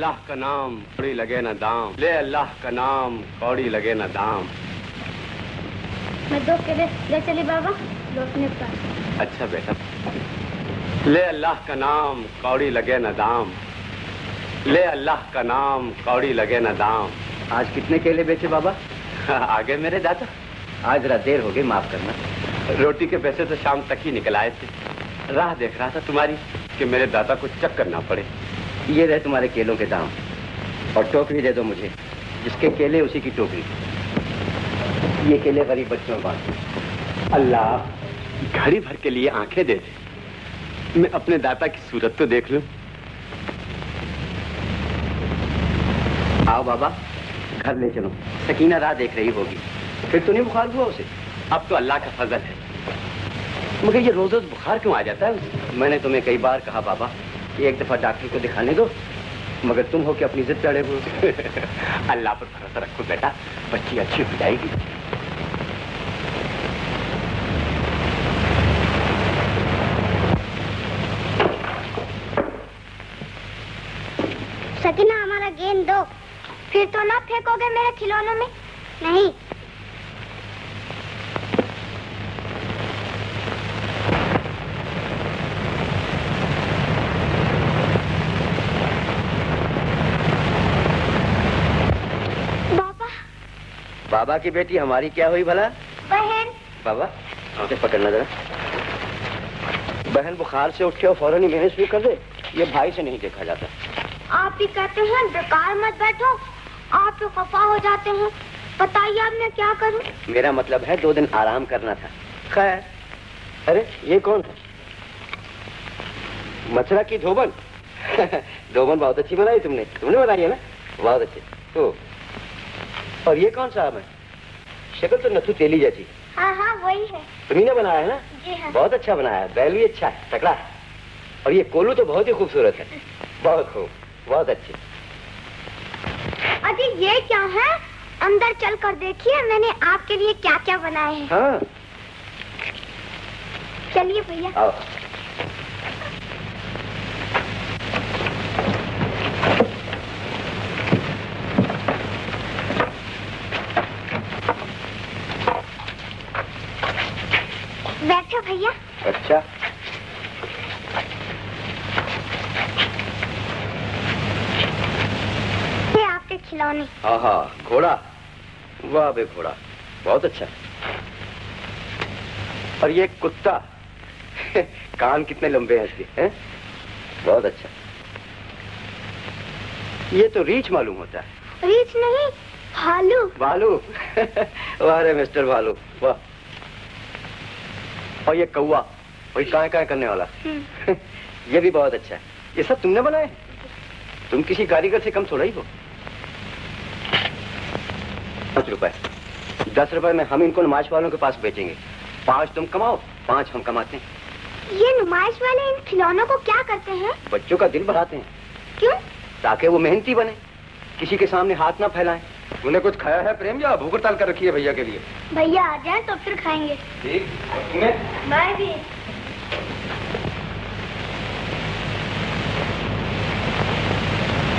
अल्लाह का नाम कौड़ी लगे ना दाम, ले अल्लाह का नाम कौड़ी लगे ना दाम। मैं 2 केले ले चली बाबा लौटने पर। अच्छा बेटा, ले अल्लाह का नाम कौड़ी लगे ना दाम, ले अल्लाह का नाम कौड़ी लगे ना दाम। आज कितने केले बेचे बाबा? आगे मेरे दादा। आज जरा देर हो गई, माफ करना। रोटी के पैसे तो शाम तक ही निकल आए थे। राह देख रहा था तुम्हारी कि मेरे दादा को चक्कर ना पड़े। ये रहे तुम्हारे केलों के दाम, और टोकरी दे दो मुझे, जिसके केले उसी की टोकरी। ये केले गरीब बच्चों में बांटो। अल्लाह घड़ी भर के लिए आंखें दे दे, मैं अपने दादा की सूरत तो देख लूं। आओ बाबा, घर ले चलो। सकीना राह देख रही होगी। फिर तो नहीं बुखार हुआ उसे? अब तो अल्लाह का फजल है। मगर ये रोज रोज बुखार क्यों आ जाता है उसे? मैंने तुम्हें कई बार कहा बाबा कि एक दफा डॉक्टर को दिखाने दो, मगर तुम हो कि अपनी जिद पे अड़े हुए। अल्लाह पर भरोसा रखो बेटा, बच्ची अच्छी हो जाएगी। सकीना हमारा गेंद दो। फिर तो ना फेंकोगे मेरे खिलौनों में? नहीं। बाबा की बेटी हमारी क्या हुई भला? बहन। बाबा मुझे पकड़ना जरा। बहन बुखार से उठ के फौरन ही मेहनत शुरू कर दे, ये भाई से नहीं देखा जाता। आप ही कहते हैं बेकार मत बैठो, आप तो खफा हो जाते हैं। बताइए अब मैं क्या करूं? मेरा मतलब है 2 दिन आराम करना था। खैर, अरे ये कौन था? मछरा की धोबन। धोबन बहुत अच्छी बनाई तुमने बनाई है ना? बहुत अच्छी। तो और ये कौन साहब है? शक्ल तो नथु तेली जैसी। हाँ हाँ वही है। तुम्ही ने बनाया है ना? जी हाँ। बहुत अच्छा बनाया है, बैल भी अच्छा है, तकड़ा है। और ये कोलू तो बहुत ही खूबसूरत है। बहुत खूब, बहुत अच्छी। अजी ये क्या है? अंदर चल कर देखिए मैंने आपके लिए क्या क्या बनाए हैं। हाँ चलिए भैया। आओ। बैठो भैया। अच्छा, ये आपके खिलौने। आहा, घोड़ा। वाह बे घोड़ा, बहुत अच्छा। और ये कुत्ता। कान कितने लंबे हैं इसके, हैं? बहुत अच्छा। ये तो रीछ मालूम होता है। रीछ नहीं, भालू। भालू। वाह रे मिस्टर भालू, वाह। और ये कौवा, वही काए काए करने वाला। ये भी बहुत अच्छा है। ये सब तुमने बनाए? तुम किसी कारीगर से कम थोड़ा ही हो। 5 रुपए, 10 रुपए में हम इनको नुमाइश वालों के पास बेचेंगे। 5 तुम कमाओ, 5 हम कमाते हैं। ये नुमाइश वाले इन खिलौनों को क्या करते हैं? बच्चों का दिल बढ़ाते हैं। क्यों? ताकि वो मेहनती बने, किसी के सामने हाथ ना फैलाएं। तूने कुछ खाया है प्रेम, या भूख हड़ताल कर रखी है भैया के लिए? भैया आ जाए तो फिर खाएंगे। ठीक। और तुम्हें? मैं भी।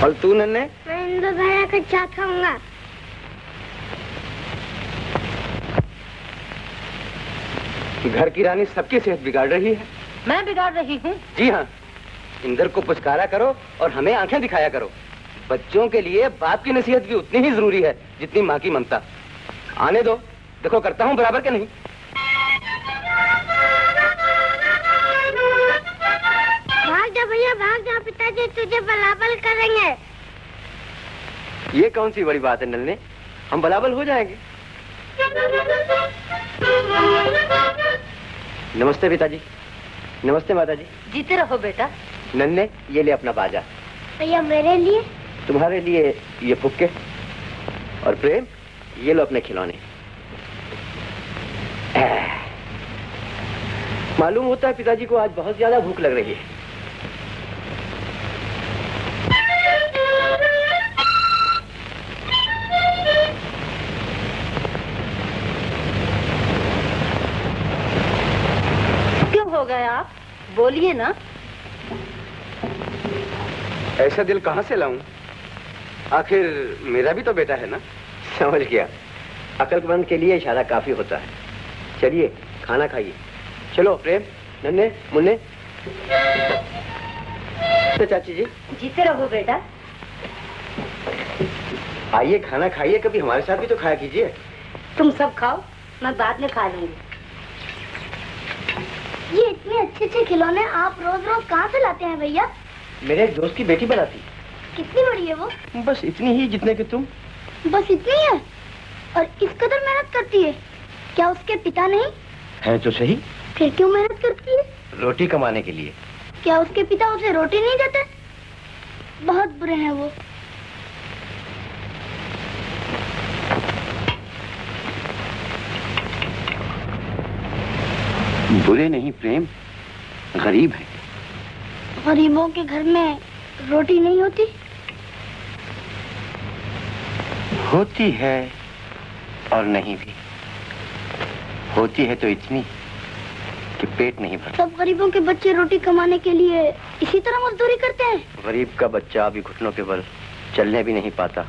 और तू नन्हे? मैं इंदु भैया का चाट खाऊंगा। घर की रानी सबकी सेहत बिगाड़ रही है। मैं बिगाड़ रही हूँ? जी हाँ। इंदर को पुचकारा करो और हमें आंखें दिखाया करो। बच्चों के लिए बाप की नसीहत भी उतनी ही जरूरी है जितनी माँ की ममता। आने दो, देखो करता हूँ बराबर के नहीं। भाग जा भैया, भाग जा, पिताजी तुझे बलाबल करेंगे। ये कौन सी बड़ी बात है नन्हे, हम बलाबल हो जाएंगे। नमस्ते पिताजी। नमस्ते माताजी। जीते रहो बेटा। नन्हे ये ले अपना बाजा। भैया मेरे लिए? तुम्हारे लिए ये फुक्के। और प्रेम ये लो अपने खिलौने। मालूम होता है पिताजी को आज बहुत ज्यादा भूख लग रही है। क्यों हो गए आप? बोलिए ना। ऐसा दिल कहाँ से लाऊं? आखिर मेरा भी तो बेटा है ना। समझ गया, अक्लमंद के लिए इशारा काफी होता है। चलिए खाना खाइए। चलो प्रेम, नन्हे, मुन्ने। तो चाची जी। जीते रहो बेटा। आइए खाना खाइए, कभी हमारे साथ भी तो खाया कीजिए। तुम सब खाओ, मैं बाद में खा लूंगी। ये इतने अच्छे अच्छे खिलौने आप रोज रोज कहाँ से लाते हैं भैया? मेरे एक दोस्त की बेटी बनाती। कितनी बड़ी है वो? बस इतनी ही जितने कि तुम। बस इतनी है? और इस कदर मेहनत करती है? क्या उसके पिता नहीं है? तो सही। फिर क्यों मेहनत करती है? रोटी कमाने के लिए। क्या उसके पिता उसे रोटी नहीं देते? बहुत बुरे हैं वो। बुरे नहीं प्रेम, गरीब है। गरीबों के घर में रोटी नहीं होती? होती है और नहीं भी। होती है तो इतनी कि पेट नहीं भरता। सब गरीबों के बच्चे रोटी कमाने के लिए इसी तरह मजदूरी करते हैं? गरीब का बच्चा अभी घुटनों के बल चलने भी नहीं पाता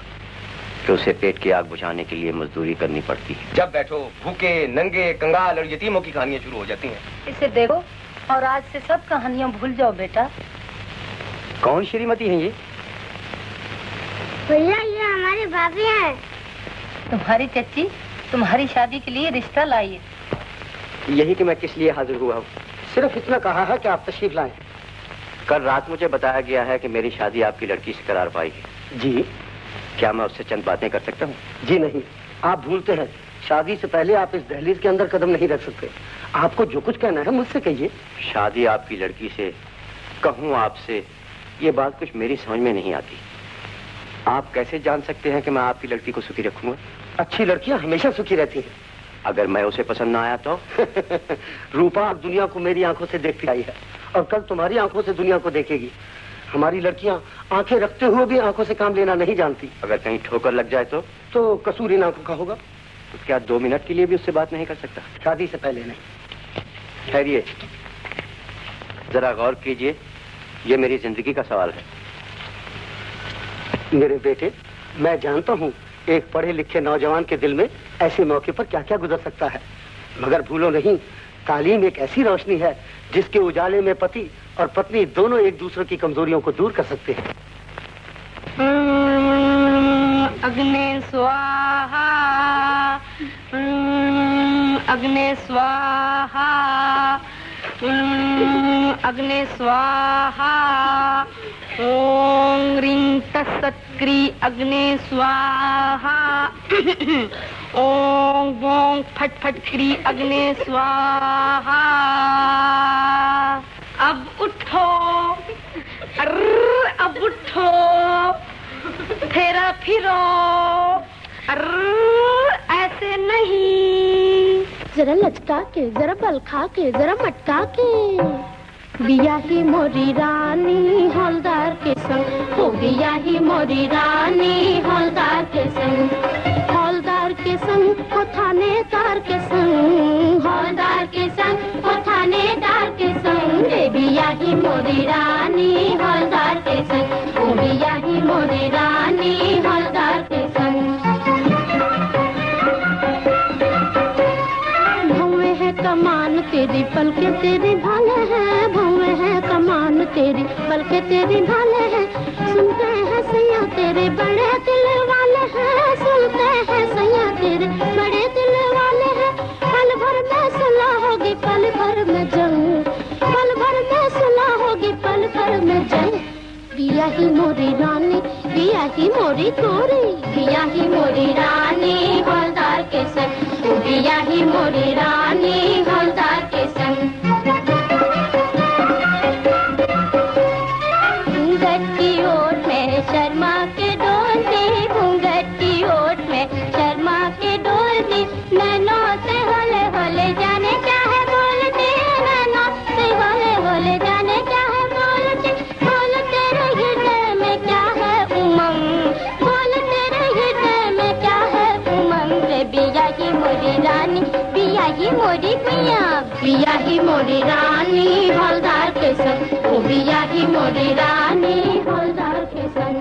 कि उसे पेट की आग बुझाने के लिए मजदूरी करनी पड़ती है। जब बैठो भूखे, नंगे, कंगाल और यतीमों की कहानियां शुरू हो जाती हैं। इसे देखो और आज से सब कहानियां भूल जाओ बेटा। कौन श्रीमती है ये? भैया ये हमारी भाभी है। तुम्हारी चच्ची तुम्हारी शादी के लिए रिश्ता लाई है। यही कि मैं किस लिए हाजिर हुआ हूँ। सिर्फ इतना कहा है कि आप तशरीफ लाएं। कल रात मुझे बताया गया है कि मेरी शादी आपकी लड़की से करार पाई है। जी। क्या मैं उससे चंद बातें कर सकता हूँ? जी नहीं, आप भूलते हैं, शादी से पहले आप इस दहलीज के अंदर कदम नहीं रख सकते। आपको जो कुछ कहना है मुझसे कहिए। शादी आपकी लड़की से कहूँ आपसे, ये बात कुछ मेरी समझ में नहीं आती। आप कैसे जान सकते हैं कि मैं आपकी लड़की को सुखी रखूंगा? अच्छी लड़कियां हमेशा सुखी रहती हैं। अगर मैं उसे पसंद ना आया तो? रूपा अब दुनिया को मेरी आंखों से देखती आई है और कल तुम्हारी आंखों से दुनिया को देखेगी। हमारी लड़कियां आंखें रखते हुए भी आंखों से काम लेना नहीं जानती। अगर कहीं ठोकर लग जाए तो कसूर इन आंखों का होगा। तो क्या 2 मिनट के लिए भी उससे बात नहीं कर सकता? शादी से पहले नहीं। ठहरिए, जरा गौर कीजिए, ये मेरी जिंदगी का सवाल है। मेरे बेटे, मैं जानता हूँ एक पढ़े लिखे नौजवान के दिल में ऐसे मौके पर क्या क्या गुजर सकता है, मगर भूलो नहीं, तालीम एक ऐसी रोशनी है जिसके उजाले में पति और पत्नी दोनों एक दूसरे की कमजोरियों को दूर कर सकते हैं। अग्ने स्वाहा, अग्ने स्वाहा, अग्ने स्वाहा। ओम ह्रीं तत्सत्क्री अग्ने स्वाहा। ओम गों फट फट क्री अग्ने स्वाहा। अब उठो, अब उठो, फेरा फिरो, ऐसे नहीं, जरा लचका के, जरा बल खा के, जरा मटका के। बिया ही मोरी रानी हौलदार के संग, हो बिया ही मोरी रानी हौलदार के संग, हौलदार के संग, हो थानेदार के संग, हौलदार के संग, हो थानेदार के संग। बिया ही मोरी रानी हौलदार के संग, हो बिया ही मोरी रानी हौलदार के संग। भौवे है कमान तेरी, पलके तेरी भाले हैं, भौवे है कमान तेरी, पलके तेरी भाले हैं। सुनते हैं सैया तेरे बड़े दिल वाले हैं, सुनते हैं सैया तेरे बड़े दिल वाले हैं। पल भर में सुलह होगी, पल भर में जंग, पल भर में सुलह होगी, पल भर में जंग। बिया ही मोरी रानी, बिया ही मोरी गोरी, बिया ही मोरी रानी हौलदार के संग, बिया ही मोरी रानी हौलदार के संग। घूंघट की ओट में शर्मा के डोलती, घूंघट की ओट में शर्मा के डोलती। नैनों से होले होले जाने क्या है बोलती, नैनों से होले होले जाने क्या है बोलती। बोल तेरे हृदय में क्या है उमंग, बोल तेरे हृदय में क्या है उमंग। बिया ही मोरी रानी, बिया ही मोरी पिया, बिया ही मोरी रानी हौलदार के संग, ओ बिया ही मोरी रानी हौलदार के संग।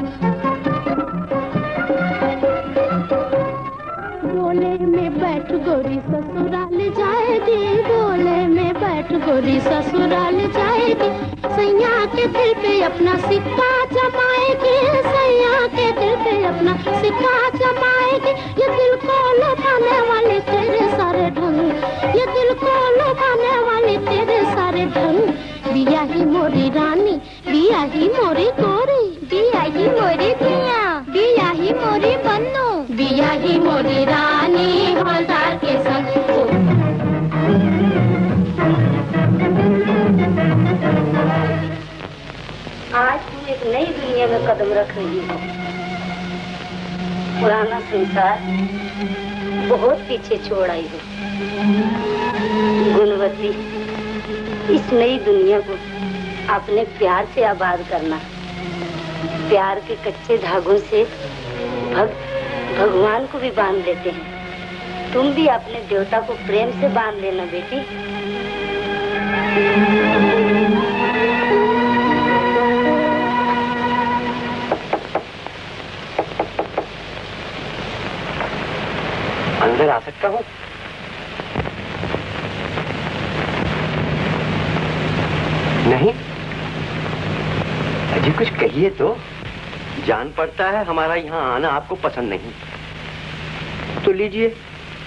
बोले में बैठ गोरी ससुराल जाएगी, बोले में बैठ गोरी ससुराल जाएगी। सैया के दिल पे अपना सिक्का जमाएगी, सैया के दिल पे अपना सिक्का जमाएगी। ये दिल को लुभाने वाले तेरे सारे ढंग, ये दिल को लुभाने वाले तेरे सारे ढंग। बिया ही मोरी रानी, बिया ही मोरी गोरी, बिया ही मोरी दुनिया, बिया ही मोरी बन्नू, बिया ही मोरी रानी हवलदार के संग। आज तुम एक नई दुनिया में कदम रख रही हो। पुराना संसार बहुत पीछे छोड़ आई हो। गुणवती, इस नई दुनिया को अपने प्यार से आबाद करना। प्यार के कच्चे धागों से भगवान को भी बांध लेते हैं। तुम भी अपने देवता को प्रेम से बांध लेना बेटी। अंदर आ सकता हूँ? नहीं? अजी कुछ कहिए तो। जान पड़ता है हमारा यहाँ आना आपको पसंद नहीं। तो लीजिए,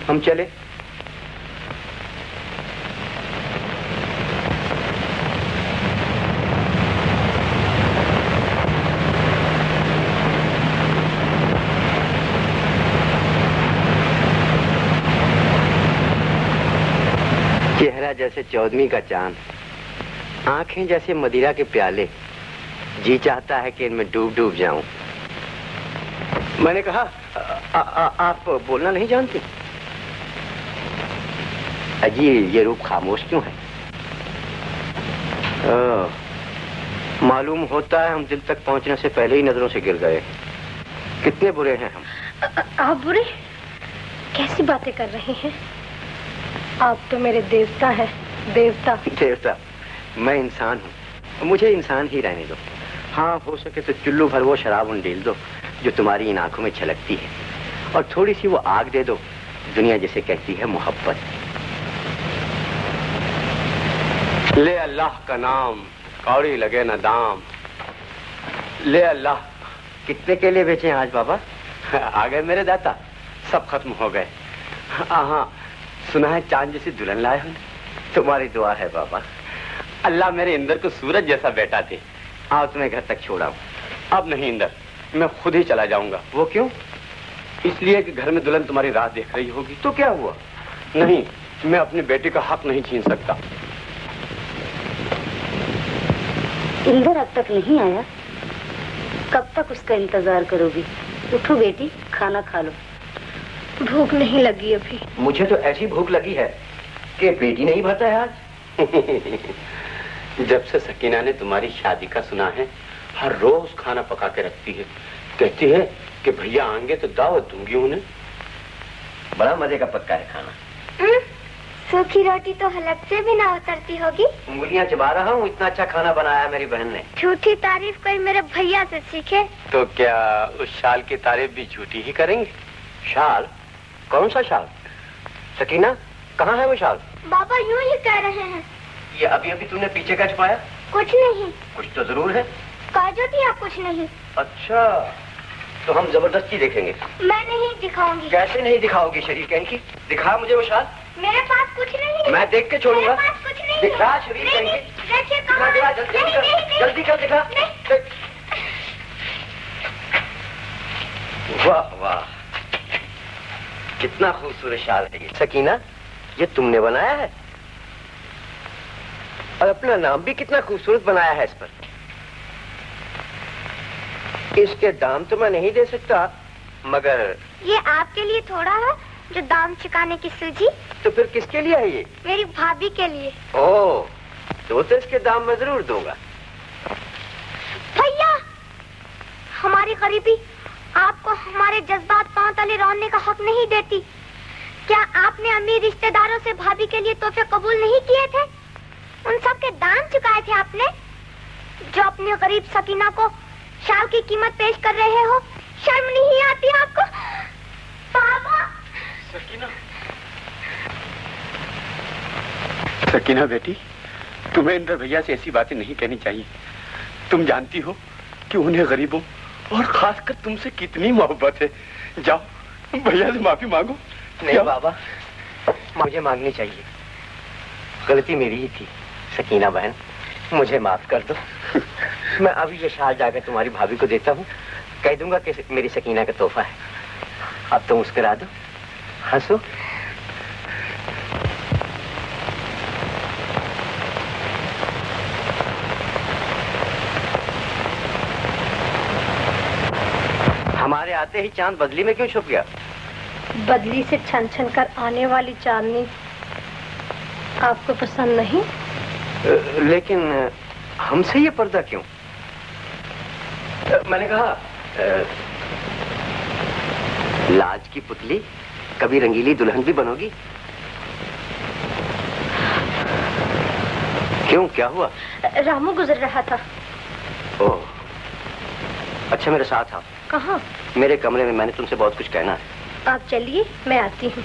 हम चले। चेहरा जैसे चौदहवीं का चांद, आंखें जैसे मदिरा के प्याले, जी चाहता है कि इनमें डूब डूब जाऊं। मैंने कहा आप बोलना नहीं जानती? अजी ये रूप खामोश क्यों है? मालूम होता है हम दिल तक पहुंचने से पहले ही नजरों से गिर गए। कितने बुरे हैं हम। आप बुरे? कैसी बातें कर रहे हैं? आप तो मेरे देवता हैं। देवता? देवता? मैं इंसान हूँ, मुझे इंसान ही रहने दो। हाँ, हो सके तो चुल्लू भर वो शराब उंडेल दो जो तुम्हारी इन आंखों में छलकती है, और थोड़ी सी वो आग दे दो दुनिया जिसे कहती है मोहब्बत। ले अल्लाह का नाम, कौड़ी लगे न दाम। ले अल्लाह। कितने केले बेचे आज बाबा? आ गए मेरे दाता, सब खत्म हो गए। हाँ, सुना है चांद जैसी दुल्हन लाए हो। तुम्हारी दुआ है बाबा। अल्लाह मेरे इंदर को सूरज जैसा बेटा दे। आओ तुम्हें घर तक छोड़ाऊं। अब नहीं इंदर, मैं खुद ही चला जाऊंगा। वो क्यों? इसलिए कि घर में दुल्हन तुम्हारी राह देख रही होगी। तो क्या हुआ? नहीं, मैं अपने बेटे का हक नहीं छीन सकता। इंदर अब तक नहीं आया? कब तक उसका इंतजार करोगी? उठो बेटी, खाना खा लो। भूख नहीं लगी अभी। मुझे तो ऐसी भूख लगी है कि पेट ही नहीं भरता है आज। जब से सकीना ने तुम्हारी शादी का सुना है, हर रोज खाना पका के रखती है। कहती है कि भैया आएंगे तो दावत दूंगी उन्हें। बड़ा मजे का पक्का है खाना। सूखी रोटी तो हलक से भी ना उतरती होगी। उंगलियां चबा रहा हूँ, इतना अच्छा खाना बनाया मेरी बहन ने। झूठी तारीफ कोई मेरे भैया से सीखे। तो क्या उस शाल की तारीफ भी झूठी ही करेंगे? शाल? कौन सा शाल? सकीना, कहाँ है वो शाल? बाबा यूं ही कह रहे हैं। ये अभी अभी तूने पीछे का छुपाया? कुछ नहीं। कुछ तो जरूर है। काजू दिया? कुछ नहीं। अच्छा, तो हम जबरदस्ती देखेंगे। मैं नहीं दिखाऊंगी। कैसे नहीं दिखाओगी शरीर कहीं की? दिखा मुझे वो शाल। मेरे पास कुछ नहीं है। मैं देख के छोड़ूंगा। मेरे पास कुछ नहीं है। दिखा शरीर कहीं की। देखिए दिखा, दिखा, जल्दी कर दिखा। वाह वाह, कितना खूबसूरत शाल है ये। सकीना, ये तुमने बनाया है? और अपना नाम भी कितना खूबसूरत बनाया है इस पर। इसके दाम तो मैं नहीं दे सकता, मगर ये आपके लिए थोड़ा है जो दाम चुकाने की सूझी। तो फिर किसके लिए है ये? मेरी भाभी के लिए। ओह, तो इसके दाम मैं जरूर दूंगा। भैया, हमारी गरीबी आपको हमारे जज्बात पांव तले रौंदने का हक नहीं देती। क्या आपने अमीर रिश्तेदारों से भाभी के लिए तोहफे कबूल नहीं किए थे? उन सब के दाम चुकाए थे आपने, जो अपनी गरीब सकीना को शाल की कीमत पेश कर रहे हो। शर्म नहीं आती आपको? पापा, सकीना। सकीना बेटी, तुम्हें इंदर भैया से ऐसी बातें नहीं कहनी चाहिए। तुम जानती हो कि उन्हें गरीबों और खासकर तुमसे कितनी मोहब्बत है। जाओ भैया से माफी मांगो। नहीं बाबा, मुझे मांगनी चाहिए। गलती मेरी ही थी। सकीना बहन, मुझे माफ कर दो। मैं अभी ये शाल जाकर तुम्हारी भाभी को देता हूँ। कह दूंगा कि मेरी सकीना का तोहफा है। अब तुम मुस्कुरा दो, हंसो। हमारे आते ही चांद बदली में क्यों छुप गया? बदली से छन छन कर आने वाली चांदनी आपको पसंद नहीं? लेकिन हमसे ये पर्दा क्यों? मैंने कहा लाज की पुतली कभी रंगीली दुल्हन भी बनोगी? क्यों, क्या हुआ? रामू गुजर रहा था। ओह, अच्छा मेरे साथ आओ। कहाँ? मेरे कमरे में, मैंने तुमसे बहुत कुछ कहना है। आप चलिए, मैं आती हूँ।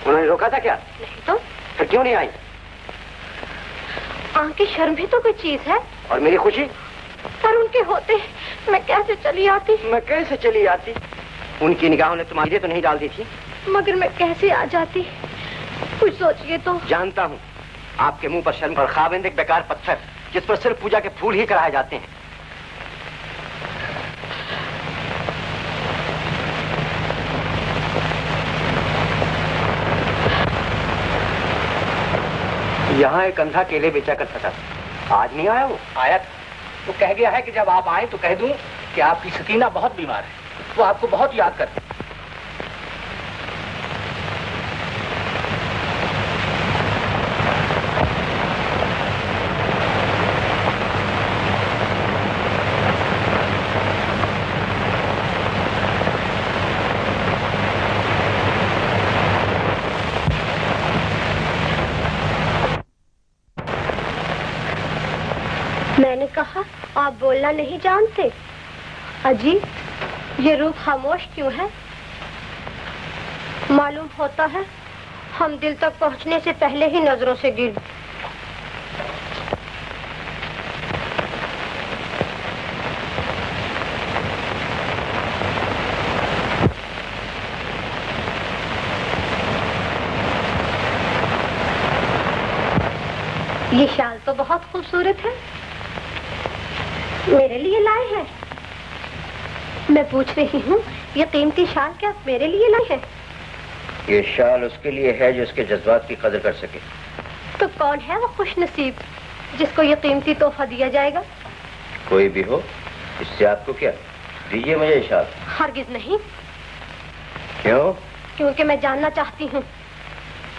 उन्होंने रोका था क्या? नहीं तो। फिर क्यों नहीं आई? आंख की शर्म भी तो कोई चीज है। और मेरी खुशी? पर उनके होते मैं कैसे चली आती? मैं कैसे चली आती? उनकी निगाहों ने तुम्हारी तो नहीं डाल दी थी? मगर मैं कैसे आ जाती? कुछ सोचिए तो। जानता हूँ, आपके मुंह पर शर्म और खाबिंद एक बेकार पत्थर जिस पर सिर्फ पूजा के फूल ही कराए जाते हैं। यहाँ एक अंधा केले बेचा करता था, आज नहीं आया वो? आया था, तो कह गया है कि जब आप आए तो कह दूं कि आपकी सकीना बहुत बीमार है, वो आपको बहुत याद करती है। मैंने कहा आप बोलना नहीं जानते। अजी, ये रूह खामोश क्यों है? मालूम होता है हम दिल तक पहुंचने से पहले ही नजरों से गिर। ये शाल तो बहुत खूबसूरत है, मेरे लिए लाए हैं। मैं पूछ रही हूँ, ये कीमती शाल क्या मेरे लिए लाए हैं? ये शाल उसके लिए है जो उसके जज्बात की कदर कर सके। तो कौन है वो खुशनसीब जिसको ये कीमती तोहफा दिया जाएगा? कोई भी हो, इससे आपको क्या? दीजिए मुझे ये शाल। हरगिज नहीं। क्यों? क्योंकि मैं जानना चाहती हूँ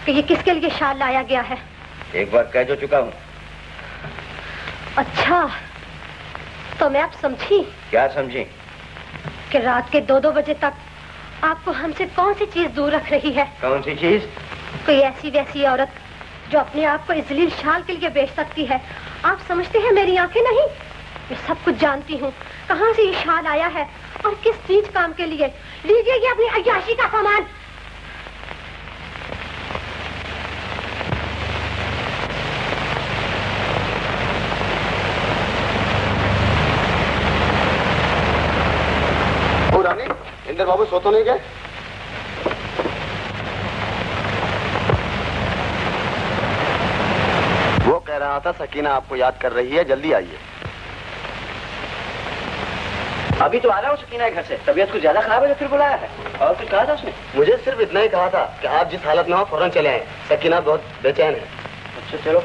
कि ये किसके लिए शाल लाया गया है। एक बार कह जो चुका हूँ। अच्छा, तो मैं आप समझी? क्या समझी? कि रात के 2-2 बजे तक आपको हमसे कौन सी चीज दूर रख रही है? कौन सी चीज? कोई ऐसी वैसी औरत जो अपने आप को इस जलील शाल के लिए बेच सकती है। आप समझते हैं मेरी आंखें नहीं? मैं सब कुछ जानती हूँ, कहाँ से ये शाल आया है और किस चीज काम के लिए। लीजिए ये अपनी अय्याशी का सामान। इंदर बाबू सो तो नहीं गए? रहा था सकीना आपको याद कर रही है, जल्दी आइए। अभी तो आ रहा हूँ सकीना के घर से। तबीयत कुछ ज्यादा खराब है जो फिर बुलाया है? और कुछ कहा था उसने? मुझे सिर्फ इतना ही कहा था कि आप जिस हालत में हो फौरन चले आए, सकीना बहुत बेचैन है। अच्छा चलो।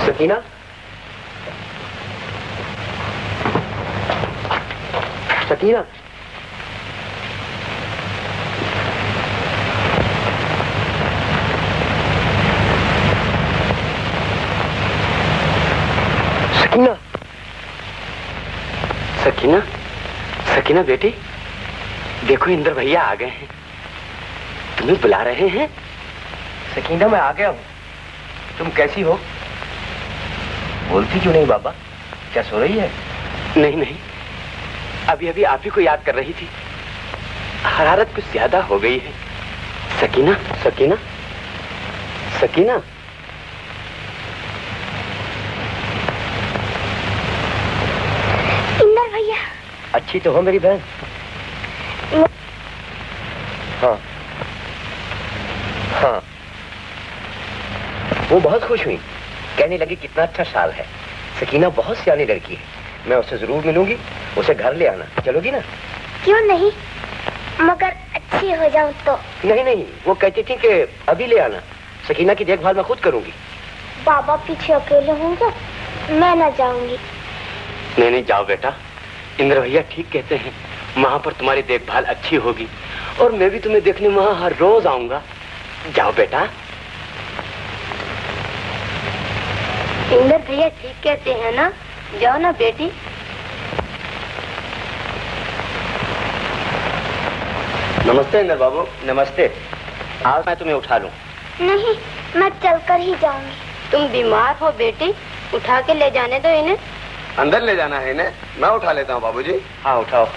सकीना, सकीना, सकीना, सकीना, सकीना बेटी, देखो इंदर भैया आ गए हैं, तुम्हें बुला रहे हैं। सकीना मैं आ गया हूँ। तुम कैसी हो? बोलती क्यों नहीं बाबा? क्या सो रही है? नहीं नहीं, अभी अभी आप ही को याद कर रही थी। हरारत कुछ ज्यादा हो गई है। सकीना, सकीना, सकीना, इंदर भैया। अच्छी तो हो मेरी बहन? हाँ हाँ। वो बहुत खुश हुई, कहने लगी कितना अच्छा शाल है। सकीना बहुत सियानी लड़की है, मैं उससे जरूर मिलूंगी। उसे घर ले आना, चलोगी ना? क्यों नहीं, मगर अच्छी हो जाऊं तो। नहीं नहीं, वो कहती थी कि अभी ले आना। सकीना की देखभाल मैं खुद करूंगी। बाबा पीछे अकेले होंगे, मैं ना जाऊंगी। नहीं नहीं, जाओ बेटा, इंद्र भैया ठीक कहते हैं, वहां पर तुम्हारी देखभाल अच्छी होगी और मैं भी तुम्हें देखने वहां हर रोज आऊंगा। जाओ बेटा। इंदर भैया ठीक कहते हैं ना, जाओ ना बेटी। नमस्ते इंदर बाबू। नमस्ते। आज मैं तुम्हें उठा लूं? नहीं, मैं चलकर ही जाऊंगी। तुम बीमार हो बेटी, उठा के ले जाने दो इन्हें। अंदर ले जाना है इन्हें? मैं उठा लेता हूँ बाबूजी। हाँ उठाओ।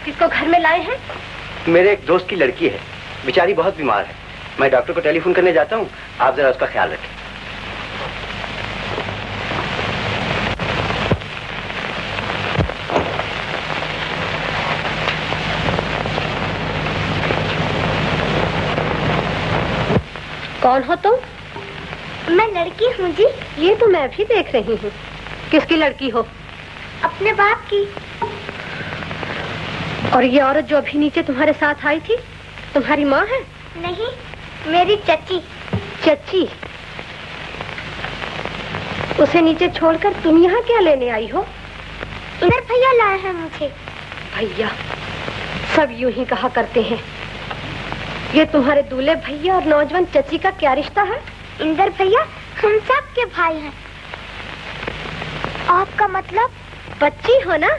किसको घर में लाए हैं? मेरे एक दोस्त की लड़की है, बेचारी बहुत बीमार है। मैं डॉक्टर को टेलीफोन करने जाता हूँ, आप जरा उसका ख्याल रखें। कौन हो तुम? मैं लड़की हूँ जी। ये तो मैं भी देख रही हूँ। किसकी लड़की हो? अपने बाप की। और ये औरत जो अभी नीचे तुम्हारे साथ आई थी, तुम्हारी माँ है? नहीं, मेरी चची। चची? उसे नीचे छोड़कर तुम यहाँ क्या लेने आई हो? इंदर भैया लाए हैं मुझे। भैया? सब यूं ही कहा करते हैं। ये तुम्हारे दूल्हे भैया और नौजवान चची का क्या रिश्ता है? इंदर भैया हम सब के भाई हैं। आपका मतलब? बच्ची हो ना,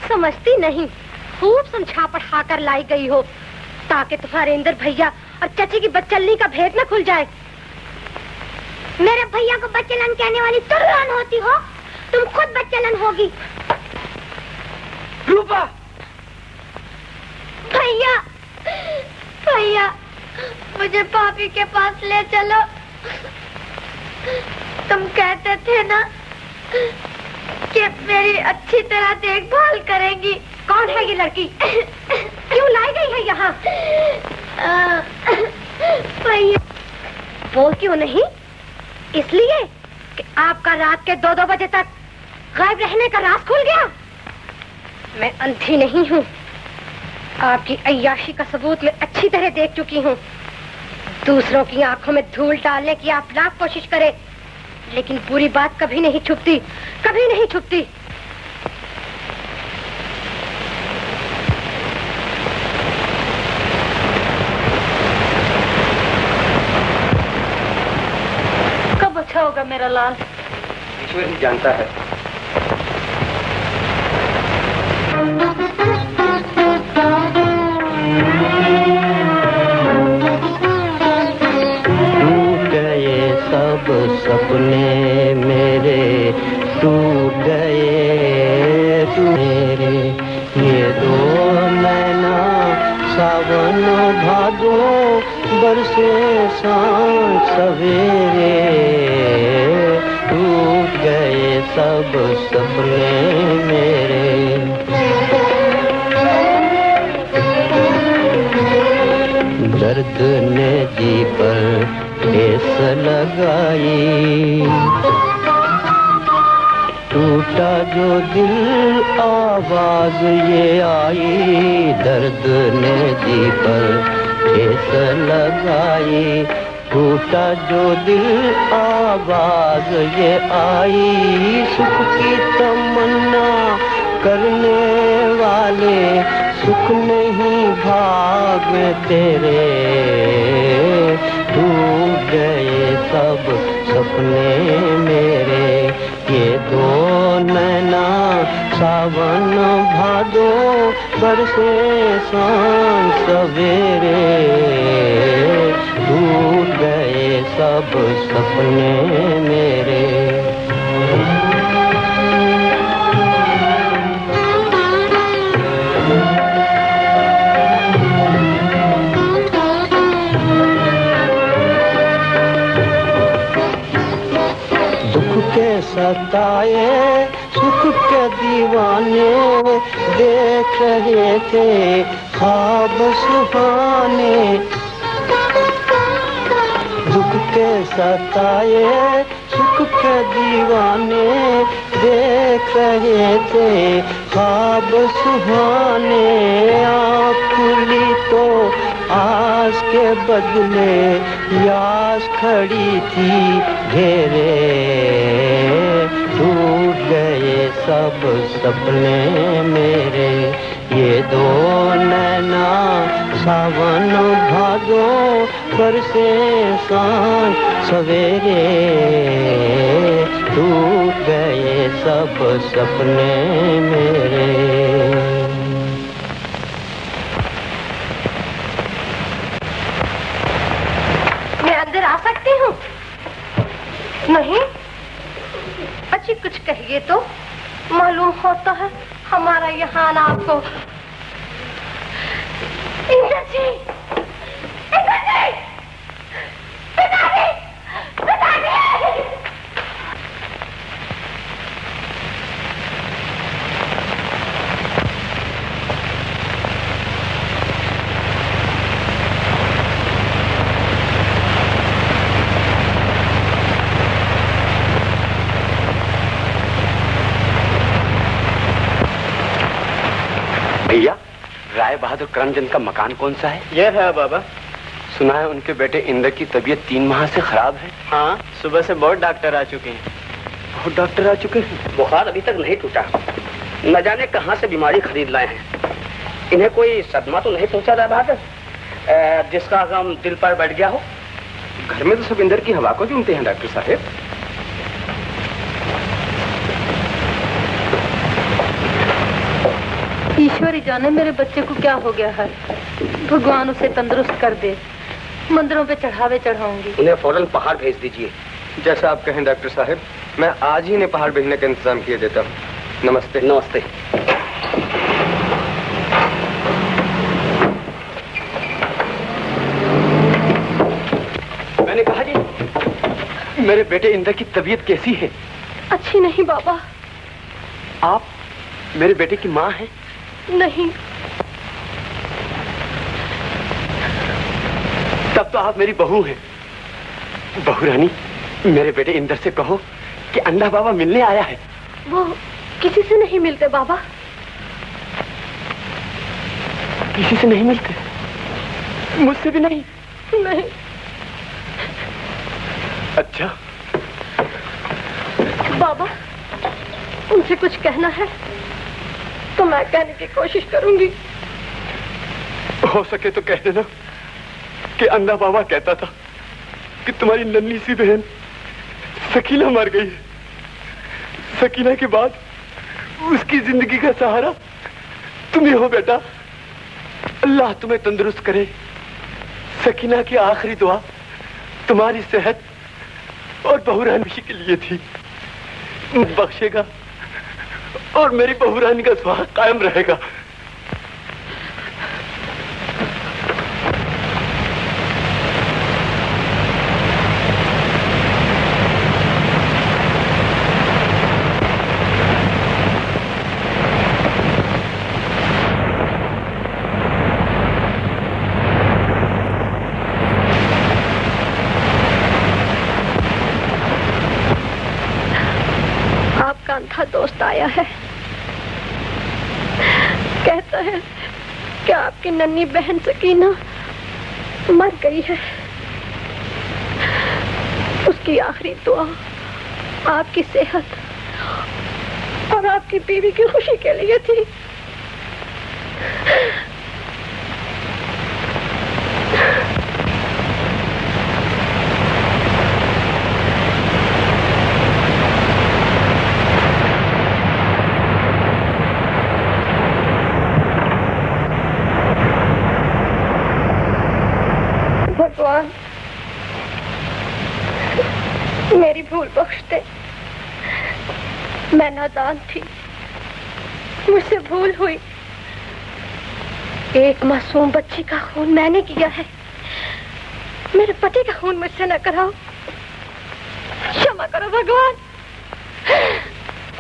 समझती नहीं। खूब समझा पढ़ा कर लाई गई हो ताकि तुम्हारे इंदर भैया और चची की बच्चलनी का भेद न खुल जाए। मेरे भैया को बच्चलन कहने वाली तुम होती हो, तुम खुद बच्चलन होगी। रूपा! भैया, भैया मुझे पापी के पास ले चलो। तुम कहते थे ना कि मेरी अच्छी तरह देखभाल करेंगी। कौन है ये लड़की? क्यों लाई गई है यहाँ? भैया। वो क्यों नहीं? इसलिए कि आपका रात के 2-2 बजे तक गायब रहने का राज खुल गया। मैं अंधी नहीं हूँ, आपकी अय्याशी का सबूत मैं अच्छी तरह देख चुकी हूँ। दूसरों की आंखों में धूल डालने की आप लाख कोशिश करें, लेकिन पूरी बात कभी नहीं छुपती, कभी नहीं छुपती। मेरा लाल? ईश्वर ही जानता है। टूट गए सब सपने मेरे, टूट गए मेरे ये दो नैना, सावन भादो बरसे सांझ सवेरे, टूट गए सब सपने मेरे। दर्द ने जी पर ठेस लगाई, टूटा जो दिल आवाज ये आई, दर्द ने जी पर ठेस लगाई, टूटा जो दिल आवाज ये आई, सुख की तमन्ना करने वाले सुख नहीं भाग तेरे, टूट गए सब सपने मेरे, ये दो नैना सावन भादो बरसे सांझ सवेरे, टूट गए सब सपने मेरे। सताए सुख के दीवाने, देख रहे थे ख्वाब सुहाने, दुख के सताए सुख के दीवाने, देख रहे थे ख्वाब सुहाने, आँख खुली तो आस के बदले यास खड़ी थी घेरे, टूट गए सब सपने मेरे, ये दो नैना सावन भादो बरसे सांझ सवेरे, टूट गए सब सपने मेरे। अंदर आ सकती हूँ? नहीं? अच्छी कुछ कहिए तो, मालूम होता है हमारा यहाँ आना आपको। इंद्र जी! इंद्र जी! पिताजी! पिताजी! भैया, राय बहादुर करमचंद का मकान कौन सा है? ये है बाबा। सुना है उनके बेटे इंद्र की तबीयत 3 माह से खराब है। हाँ, सुबह से बहुत डॉक्टर आ चुके हैं। बहुत डॉक्टर आ चुके हैं? बुखार अभी तक नहीं टूटा, न जाने कहाँ से बीमारी खरीद लाए हैं। इन्हें कोई सदमा तो नहीं पहुंचा राय बहादुर, जिसका गम दिल पर बैठ गया हो? घर में तो सब इंद्र की हवा को चूमते हैं डॉक्टर साहब। ईश्वर ही जाने मेरे बच्चे को क्या हो गया है। भगवान उसे तंदुरुस्त कर दे। मंदिरों पे चढ़ावे चढ़ाऊंगी। उन्हें फौरन पहाड़ भेज दीजिए। जैसा आप कहें डॉक्टर साहब, मैं आज ही इन्हें पहाड़ भेजने का इंतजाम किए देता हूँ। नमस्ते। नमस्ते। मैंने कहा जी, मेरे बेटे इंद्र की तबीयत कैसी है? अच्छी नहीं बाबा। आप मेरे बेटे की माँ हैं? नहीं। तब तो आप मेरी बहू हैं। बहू रानी, मेरे बेटे इंद्र से कहो कि अंधा बाबा मिलने आया है। वो किसी से नहीं मिलते बाबा। किसी से नहीं मिलते? मुझसे भी नहीं? नहीं। अच्छा बाबा, उनसे कुछ कहना है तो मैं कहने की कोशिश करूंगी। हो सके तो कह देना कि अंधा बाबा कहता था कि तुम्हारी नन्ही सी बहन सकीना मर गई। सकीना के बाद उसकी जिंदगी का सहारा तुम ही हो बेटा। अल्लाह तुम्हें तंदुरुस्त करे। सकीना की आखिरी दुआ तुम्हारी सेहत और बहुरानी के लिए थी। बख्शेगा और मेरी बहुरानी का सुहाग कायम रहेगा। अंधा दोस्त आया है, कहता है कि आपकी नन्ही बहन सकीना मर गई है। उसकी आखिरी दुआ आपकी सेहत और आपकी बीवी की खुशी के लिए थी। भगवान मेरी भूल बख्श दे। मैं नादान थी, मुझसे भूल हुई। एक मासूम बच्ची का खून मैंने किया है। मेरे पति का खून मुझसे न कराओ। क्षमा करो भगवान।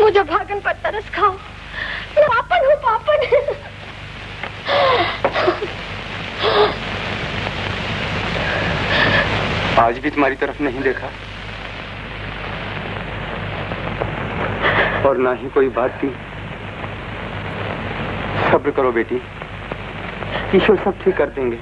मुझे भागन पर तरस खाओ। मैं पापन हूँ, पापन। आज भी तुम्हारी तरफ नहीं देखा और ना ही कोई बात की। सब्र करो बेटी, ईश्वर सब ठीक कर देंगे।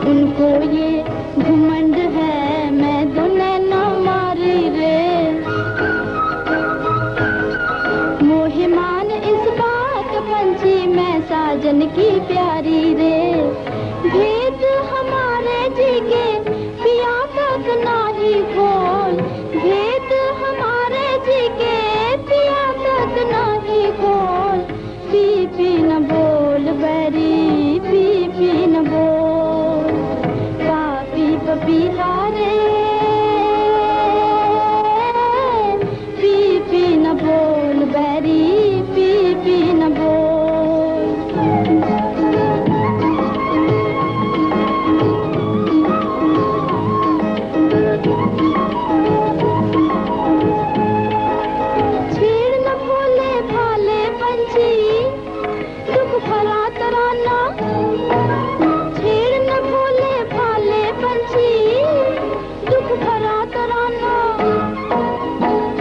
उनको ये घमंड है मैं दो नैना पपीहा रे, पी पी न बोल बैरी, पी पी न बोल। छेड़ न भोले भाले पंछी, दुख भरा तराना, छेड़ न भोले भाले पंछी, दुख भरा तराना,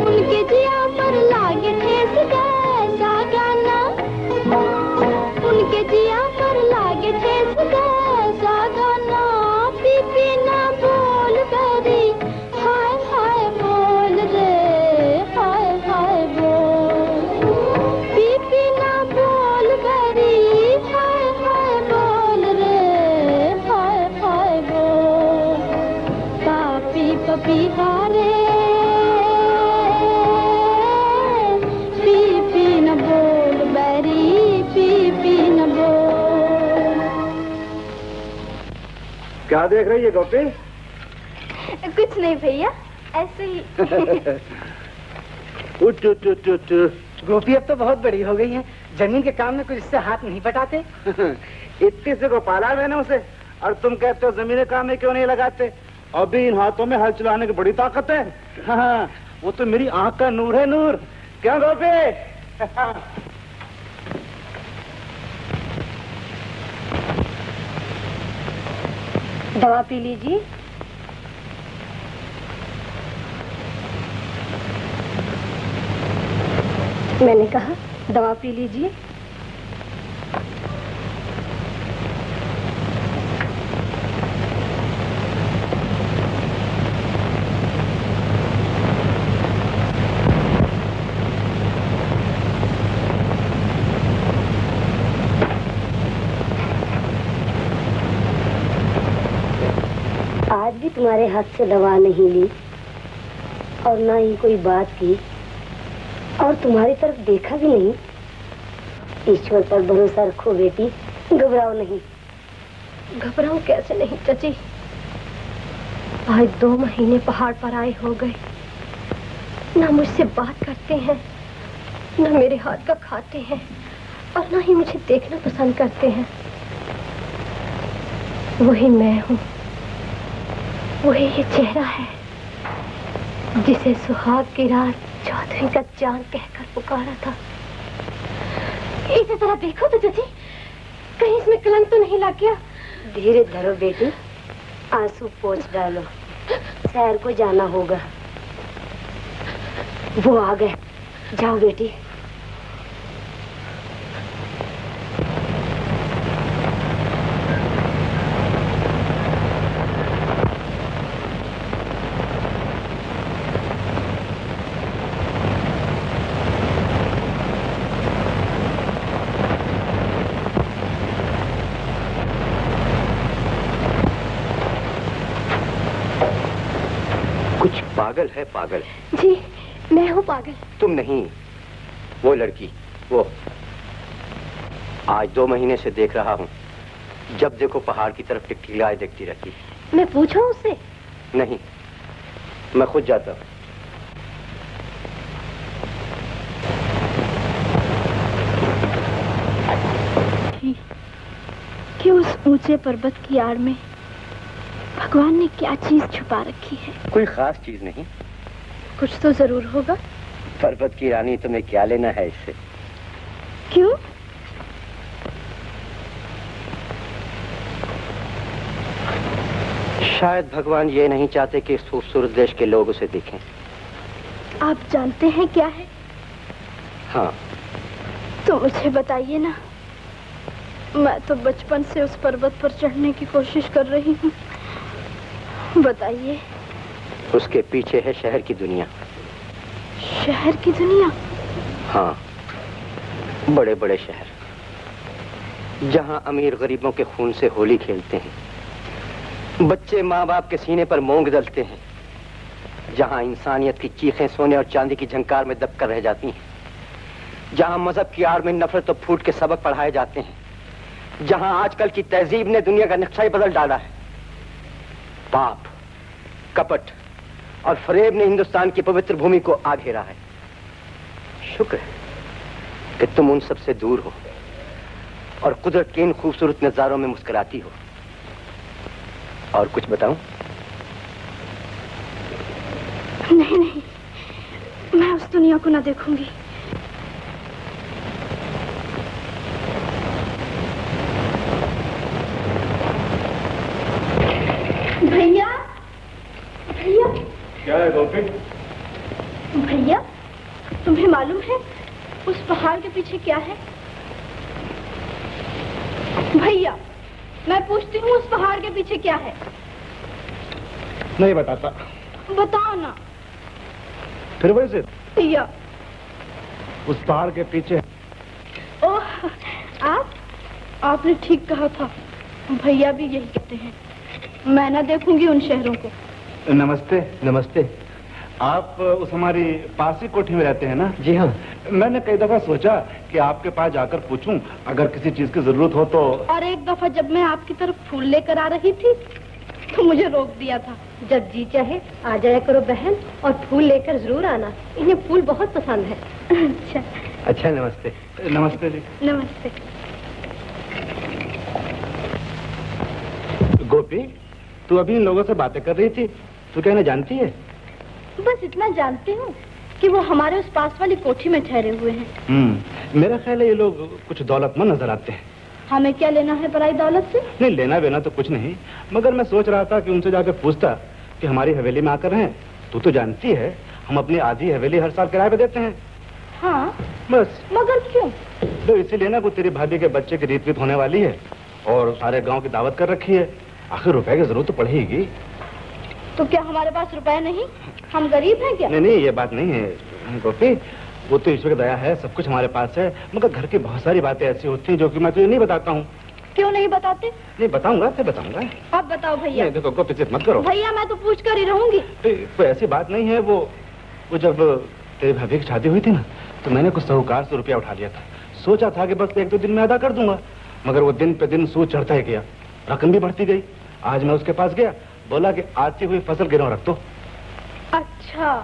उनके जिया पर लागे ठेस कैसा गाना, उनके जिया पर लागे ठेस कैसा गाना, पी पी ना बोल बैरी, हाय हाय बोल रे, हाय हाय बोल, पी पी ना बोल बैरी, हाय हाय बोल रे, हाय हाय बोल, पापी पपीहा रे, पी पी न बोल बैरी, पी पी न बोल। क्या देख रही है गोपी? कुछ नहीं भैया, ऐसे ही। उठ उठ उठ उठ। गोपी अब तो बहुत बड़ी हो गई है, जमीन के काम में कुछ इससे हाथ नहीं बटाते। इतनी से को पाला मैंने उसे, और तुम कहते हो जमीन के काम में क्यों नहीं लगाते? अभी इन हाथों में हल चलाने की बड़ी ताकत है। हाँ, वो तो मेरी आंख का नूर है, नूर। क्या गोपी? दवा पी लीजिए। मैंने कहा दवा पी लीजिए। आज भी तुम्हारे हाथ से दवा नहीं ली और ना ही कोई बात की और तुम्हारी तरफ देखा भी नहीं। ईश्वर पर भरोसा रखो बेटी, घबराओ नहीं। घबराऊं कैसे नहीं चाची, आज 2 महीने पहाड़ पर आए हो गए, ना मुझसे बात करते हैं, ना मेरे हाथ का खाते हैं और ना ही मुझे देखना पसंद करते हैं। वही मैं हूँ, वही ये चेहरा है जिसे सुहाग की रात चौधरी का चांद कहकर पुकारा था। इसी तरह देखो तो चाची, कहीं इसमें कलंक तो नहीं लग गया? धीरे धरो बेटी, आंसू पोंछ डालो, शहर को जाना होगा। वो आ गए, जाओ बेटी। पागल है, पागल। जी, मैं हूँ पागल। तुम नहीं, वो लड़की, वो। आज 2 महीने से देख रहा हूँ, जब देखो पहाड़ की तरफ टिकटिकाए देखती रहती। मैं पूछूं उससे? नहीं, मैं खुद जाता हूँ। कि उस ऊंचे पर्वत की आड़ में भगवान ने क्या चीज छुपा रखी है? कोई खास चीज नहीं। कुछ तो जरूर होगा। पर्वत की रानी, तुम्हें क्या लेना है इससे? क्यों? शायद भगवान ये नहीं चाहते कि इस खूबसूरत देश के लोग उसे देखें। आप जानते हैं क्या है? हाँ। तो मुझे बताइए ना। मैं तो बचपन से उस पर्वत पर चढ़ने की कोशिश कर रही हूँ। बताइए। उसके पीछे है शहर की दुनिया। शहर की दुनिया? हाँ, बड़े बड़े शहर, जहाँ अमीर गरीबों के खून से होली खेलते हैं, बच्चे माँ बाप के सीने पर मोंग दलते हैं, जहाँ इंसानियत की चीखें सोने और चांदी की झंकार में दबकर रह जाती हैं, जहाँ मजहब की आड़ में नफरत और फूट के सबक पढ़ाए जाते हैं, जहाँ आजकल की तहजीब ने दुनिया का नक्शा ही बदल डाला है। पाप, कपट और फरेब ने हिंदुस्तान की पवित्र भूमि को आ घेरा है। शुक्र है कि तुम उन सबसे दूर हो और कुदरत के इन खूबसूरत नजारों में मुस्कुराती हो। और कुछ बताऊं? नहीं नहीं, मैं उस दुनिया को ना देखूंगी। भैया भैया। क्या है गोपी? भैया, तुम्हें मालूम है उस पहाड़ के पीछे क्या है? भैया, मैं पूछती हूँ उस पहाड़ के पीछे क्या है? नहीं बताता। बताओ ना। फिर वैसे भैया, उस पहाड़ के पीछे। ओह, आपने ठीक कहा था। भैया भी यही कहते हैं। मैं ना देखूंगी उन शहरों को। नमस्ते। नमस्ते। आप उस हमारी पास ही कोठी में रहते हैं ना? जी हाँ। मैंने कई दफा सोचा कि आपके पास जाकर पूछूं अगर किसी चीज की जरूरत हो तो। और एक दफा जब मैं आपकी तरफ फूल लेकर आ रही थी तो मुझे रोक दिया था। जब जी चाहे आ जाया करो बहन, और फूल लेकर जरूर आना। इन्हें फूल बहुत पसंद है। अच्छा, नमस्ते। नमस्ते जी। नमस्ते। गोपी, तू अभी इन लोगों से बातें कर रही थी, तू क्या इन्हें जानती है? बस इतना जानती हूँ कि वो हमारे उस पास वाली कोठी में ठहरे हुए हैं। मेरा ख्याल है ये लोग कुछ दौलतमंद नजर आते हैं। हमें क्या लेना है पराई दौलत से? नहीं, लेना वेना तो कुछ नहीं, मगर मैं सोच रहा था कि उनसे जाकर पूछता कि हमारी हवेली में आकर रहें। तू तो जानती है हम अपनी आधी हवेली हर साल किराए पे देते हैं। हाँ, बस। मगर क्यों? तो इसीलिए ना, को तेरी भाभी के बच्चे की रीत होने वाली है और सारे गांव की दावत कर रखी है। आखिर रुपए की जरूरत तो पड़ेगी। तो क्या हमारे पास रुपए नहीं? हम गरीब हैं क्या? नहीं नहीं, ये बात नहीं है गोपी, वो तो ईश्वर की दया है, सब कुछ हमारे पास है, मगर घर की बहुत सारी बातें ऐसी होती हैं जो कि मैं तुझे नहीं बताता हूँ। क्यों नहीं बताते? नहीं बताऊंगा, फिर बताऊंगा। आप बताओ भैया। नहीं देखो गोपी, जिद मत करो भैया, मैं तो पूछ कर ही रहूंगी। कोई ऐसी बात नहीं है। वो जब तेरी भाभी की शादी हुई थी ना, तो मैंने कुछ साहूकार से रुपया उठा लिया था। सोचा था कि बस 1-2 दिन में अदा कर दूंगा, मगर वो दिन पे दिन सूद चढ़ता ही गया, रकम भी बढ़ती गई। आज मैं उसके पास गया, बोला कि आती हुई फसल गिरव रख दो। अच्छा,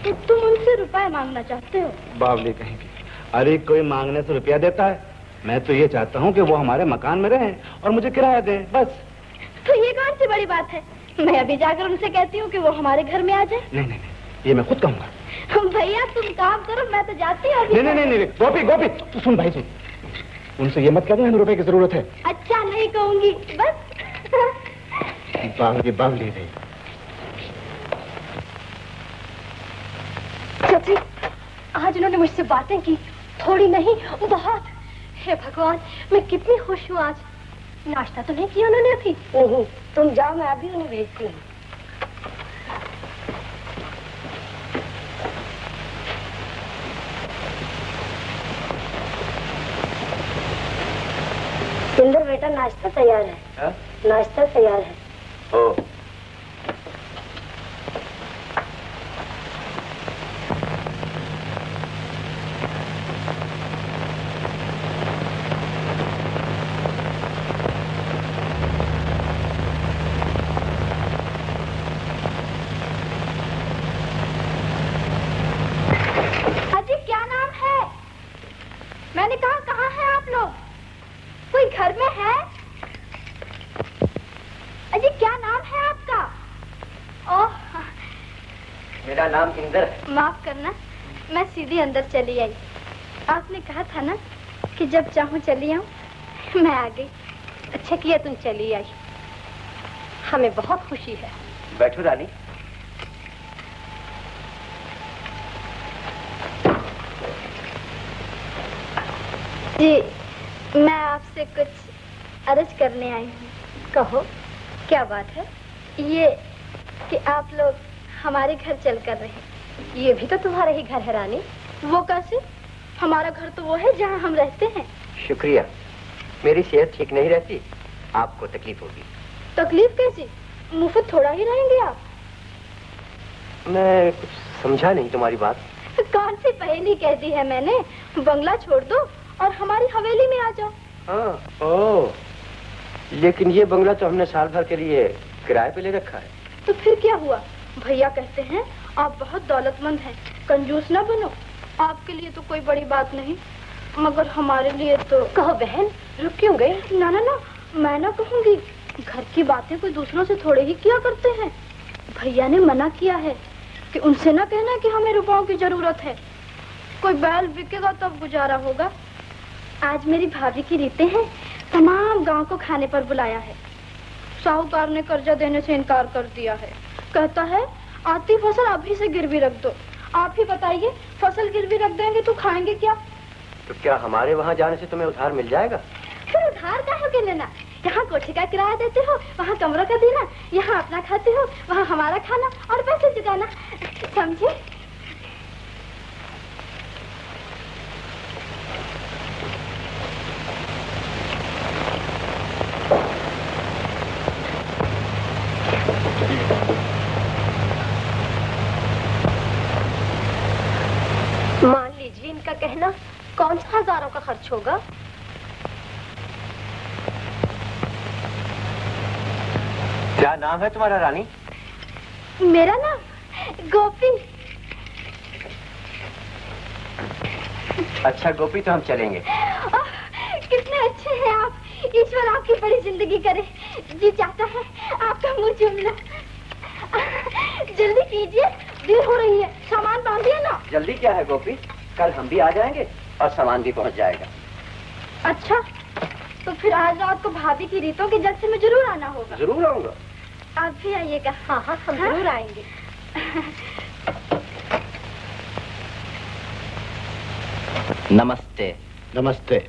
तो तुम उनसे रुपए मांगना चाहते हो? बावली कहेंगे। अरे कोई मांगने से रुपया देता है? मैं तो ये चाहता हूँ कि वो हमारे मकान में रहें और मुझे किराया दें, बस। तो ये कौन सी बड़ी बात है? मैं अभी जाकर उनसे कहती हूँ कि वो हमारे घर में आ जाए। नहीं नहीं, ये मैं खुद कहूँगा। भैया तुम काम करो, मैं तो जाती हूँ अभी। नहीं नहीं नहीं, गोपी गोपी, तू सुन भाई, सुन। उनसे ये मत कहना हमें रुपए की जरूरत है। अच्छा, नहीं कहूंगी, बस। बावली बावली रही। चाची, आज उन्होंने मुझसे बातें की, थोड़ी नहीं बहुत। हे भगवान, मैं कितनी खुश हूँ आज। नाश्ता तो नहीं किया उन्होंने अभी? नहीं, तुम जाओ, मैं अभी उन्हें भेजती हूँ। इंदर बेटा, नाश्ता तैयार है। नाश्ता तैयार है। ओ। अजी, क्या नाम है? मैंने कहा, कहाँ हैं आप लोग? कोई घर में है? अजी, क्या नाम है आपका? ओह, मेरा नाम इंदर है। माफ करना, मैं सीधी अंदर चली आई। आपने कहा था ना कि जब चाहूं चली आऊं। मैं आ गई। अच्छा किया तुम चली आई, हमें बहुत खुशी है। बैठो रानी। जी, मैं आपसे कुछ अर्ज करने आई हूँ। कहो, क्या बात है? ये कि आप लोग हमारे घर चल कर रहे। ये भी तो तुम्हारा ही घर है रानी। वो कैसे? हमारा घर तो वो है जहाँ हम रहते हैं। शुक्रिया। मेरी सेहत ठीक नहीं रहती, आपको तकलीफ होगी। तकलीफ कैसी? मुफ्त थोड़ा ही रहेंगे आप। मैं कुछ समझा नहीं तुम्हारी बात। कौन सी पहेली कह दी है मैंने? बंगला छोड़ दो और हमारी हवेली में आ जाओ। हाँ, ओ, लेकिन ये बंगला तो हमने साल भर के लिए किराए पे ले रखा है। तो फिर क्या हुआ? भैया कहते हैं आप बहुत दौलतमंद हैं, कंजूस ना बनो। आपके लिए तो कोई बड़ी बात नहीं, मगर हमारे लिए तो। कहो बहन, रुक क्यों गई? ना ना ना, मैं ना कहूँगी। घर की बातें कोई दूसरों से थोड़े ही किया करते हैं। भैया ने मना किया है कि उनसे ना कहना कि हमें रुपयों की जरूरत है। कोई बैल बिकेगा तब गुजारा होगा। आज मेरी भाभी की रीतें हैं, तमाम गांव को खाने पर बुलाया है। साहूकार ने कर्जा देने से इनकार कर दिया है। कहता है आती फसल अभी से गिरवी रख दो। आप ही बताइए, फसल गिरवी रख देंगे तो खाएंगे क्या? तो क्या हमारे वहाँ जाने से तुम्हें उधार मिल जाएगा? फिर उधार काहे के लेना? यहाँ कोठी का किराया देते हो, वहाँ कमरों का देना, यहाँ अपना खाते हो, वहाँ हमारा खाना और पैसे चुकाना, समझे? मान लीजिए इनका कहना कौन सा हजारों का खर्च होगा। क्या नाम है तुम्हारा रानी? मेरा नाम गोपी। अच्छा गोपी, तो हम चलेंगे। कितने अच्छे हैं आप। ईश्वर आपकी बड़ी जिंदगी करे। जी चाहता है आपका मुंह चूमना। जल्दी कीजिए, देर हो रही है। सामान बांधिए ना। जल्दी क्या है गोपी, कल हम भी आ जाएंगे और सामान भी पहुंच जाएगा। अच्छा, तो फिर आज रात को भाभी की रीतों के जलसे में जरूर आना होगा। जरूर आऊंगा। आप भी आइएगा। हाँ हाँ, हम जरूर आएंगे। नमस्ते। नमस्ते।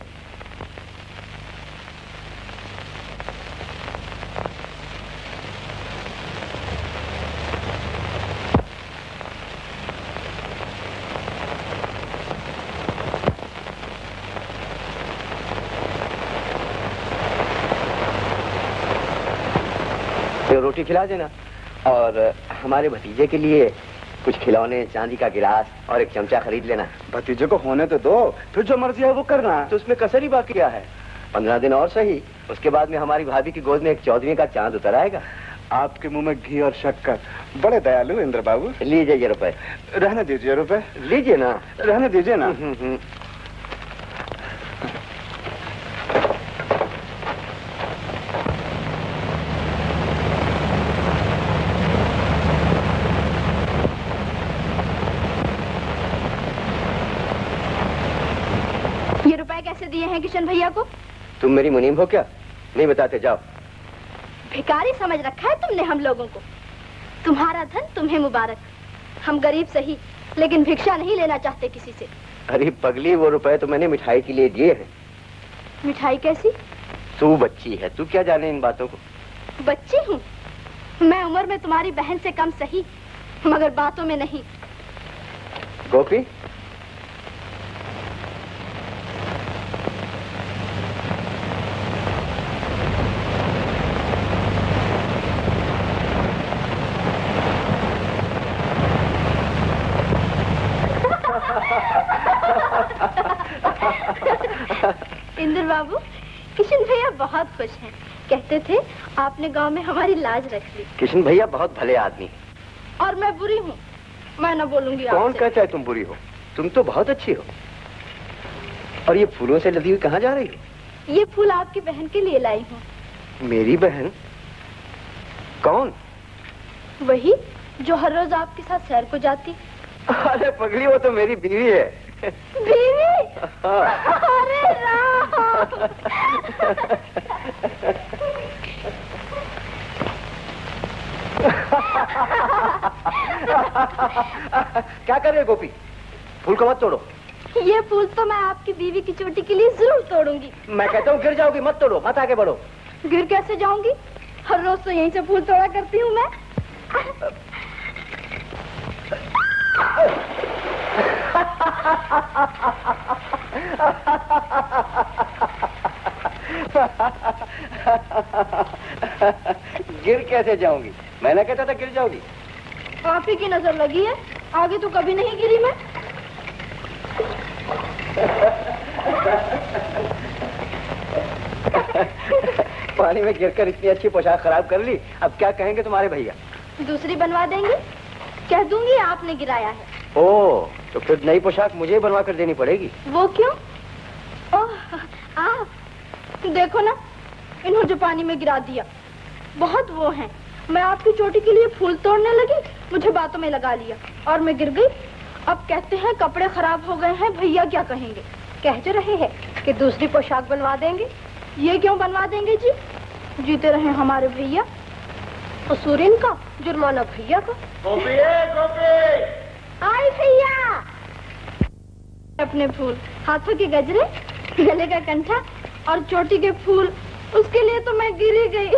रोटी खिला देना और हमारे भतीजे के लिए कुछ खिलौने, चांदी का गिलास और एक चमचा खरीद लेना। भतीजे को होने तो दो, फिर जो मर्जी है वो करना। तो उसमें कसर ही बाकी क्या है? 15 दिन और सही, उसके बाद में हमारी भाभी की गोद में एक 14वीं का चांद उतर आएगा। आपके मुंह में घी और शक्कर। बड़े दयालु इंद्र बाबू। लीजिए ये रुपए। रहने दीजिए रुपए। लीजिए ना। रहने दीजिए ना। ये रुपए कैसे दिए हैं किशन भैया को? तुम मेरी मुनीम हो क्या? नहीं बताते, जाओ। भिखारी समझ रखा है तुमने हम लोगों को। तुम्हारा धन तुम्हें मुबारक। हम गरीब सही, लेकिन भिक्षा नहीं लेना चाहते किसी से। अरे पगली, वो रुपए तो मैंने मिठाई के लिए दिए हैं। मिठाई कैसी? तू बच्ची है, तू क्या जाने इन बातों को। बच्ची हूँ मैं, उम्र में तुम्हारी बहन से कम सही, मगर बातों में नहीं। गोपी, इंद्र बाबू, किशन भैया बहुत खुश हैं। कहते थे आपने गांव में हमारी लाज रख ली। किशन भैया बहुत भले आदमी हैं। और मैं बुरी हूँ? मैं न बोलूंगी। कौन कहता है तुम बुरी हो? तुम तो बहुत अच्छी हो। और ये फूलों से लदी हुई कहाँ जा रही हो? ये फूल आपकी बहन के लिए लाई हूँ। मेरी बहन? कौन? वही जो हर रोज आपके साथ सैर को जाती। अरे पगली, वो तो मेरी बीवी है। बीवी? अरे राम। क्या कर रहे हो गोपी? फूल को मत तोड़ो। ये फूल तो मैं आपकी बीवी की चोटी के लिए जरूर तोड़ूंगी। मैं कहता हूँ गिर जाओगी, मत तोड़ो, मत आगे बढ़ो। गिर कैसे जाऊंगी? हर रोज तो यहीं से फूल तोड़ा करती हूँ मैं। गिर कैसे जाऊंगी? मैंने कहता था गिर जाओगी। आप ही की नजर लगी है, आगे तो कभी नहीं गिरी मैं। पानी में गिरकर इतनी अच्छी पोशाक खराब कर ली, अब क्या कहेंगे तुम्हारे भैया? दूसरी बनवा देंगे? कह दूंगी आपने गिराया है। ओह, तो फिर नई पोशाक मुझे बनवा कर देनी पड़ेगी। वो क्यों? ओह, आप देखो ना, इन्होंने जो पानी में गिरा दिया। बहुत वो हैं। मैं आपकी चोटी के लिए फूल तोड़ने लगी, मुझे बातों में लगा लिया और मैं गिर गई। अब कहते हैं कपड़े खराब हो गए हैं, भैया क्या कहेंगे? कह जो रहे हैं कि दूसरी पोशाक बनवा देंगे। ये क्यों बनवा देंगे जी? जीते रहे हमारे भैया। कसूर इनका, जुर्माना भैया का। गोपी, गोपी। आई भैया। अपने फूल, हाथों के गजरे, गले का कंठा और चोटी के फूल, उसके लिए तो मैं गिर ही गई।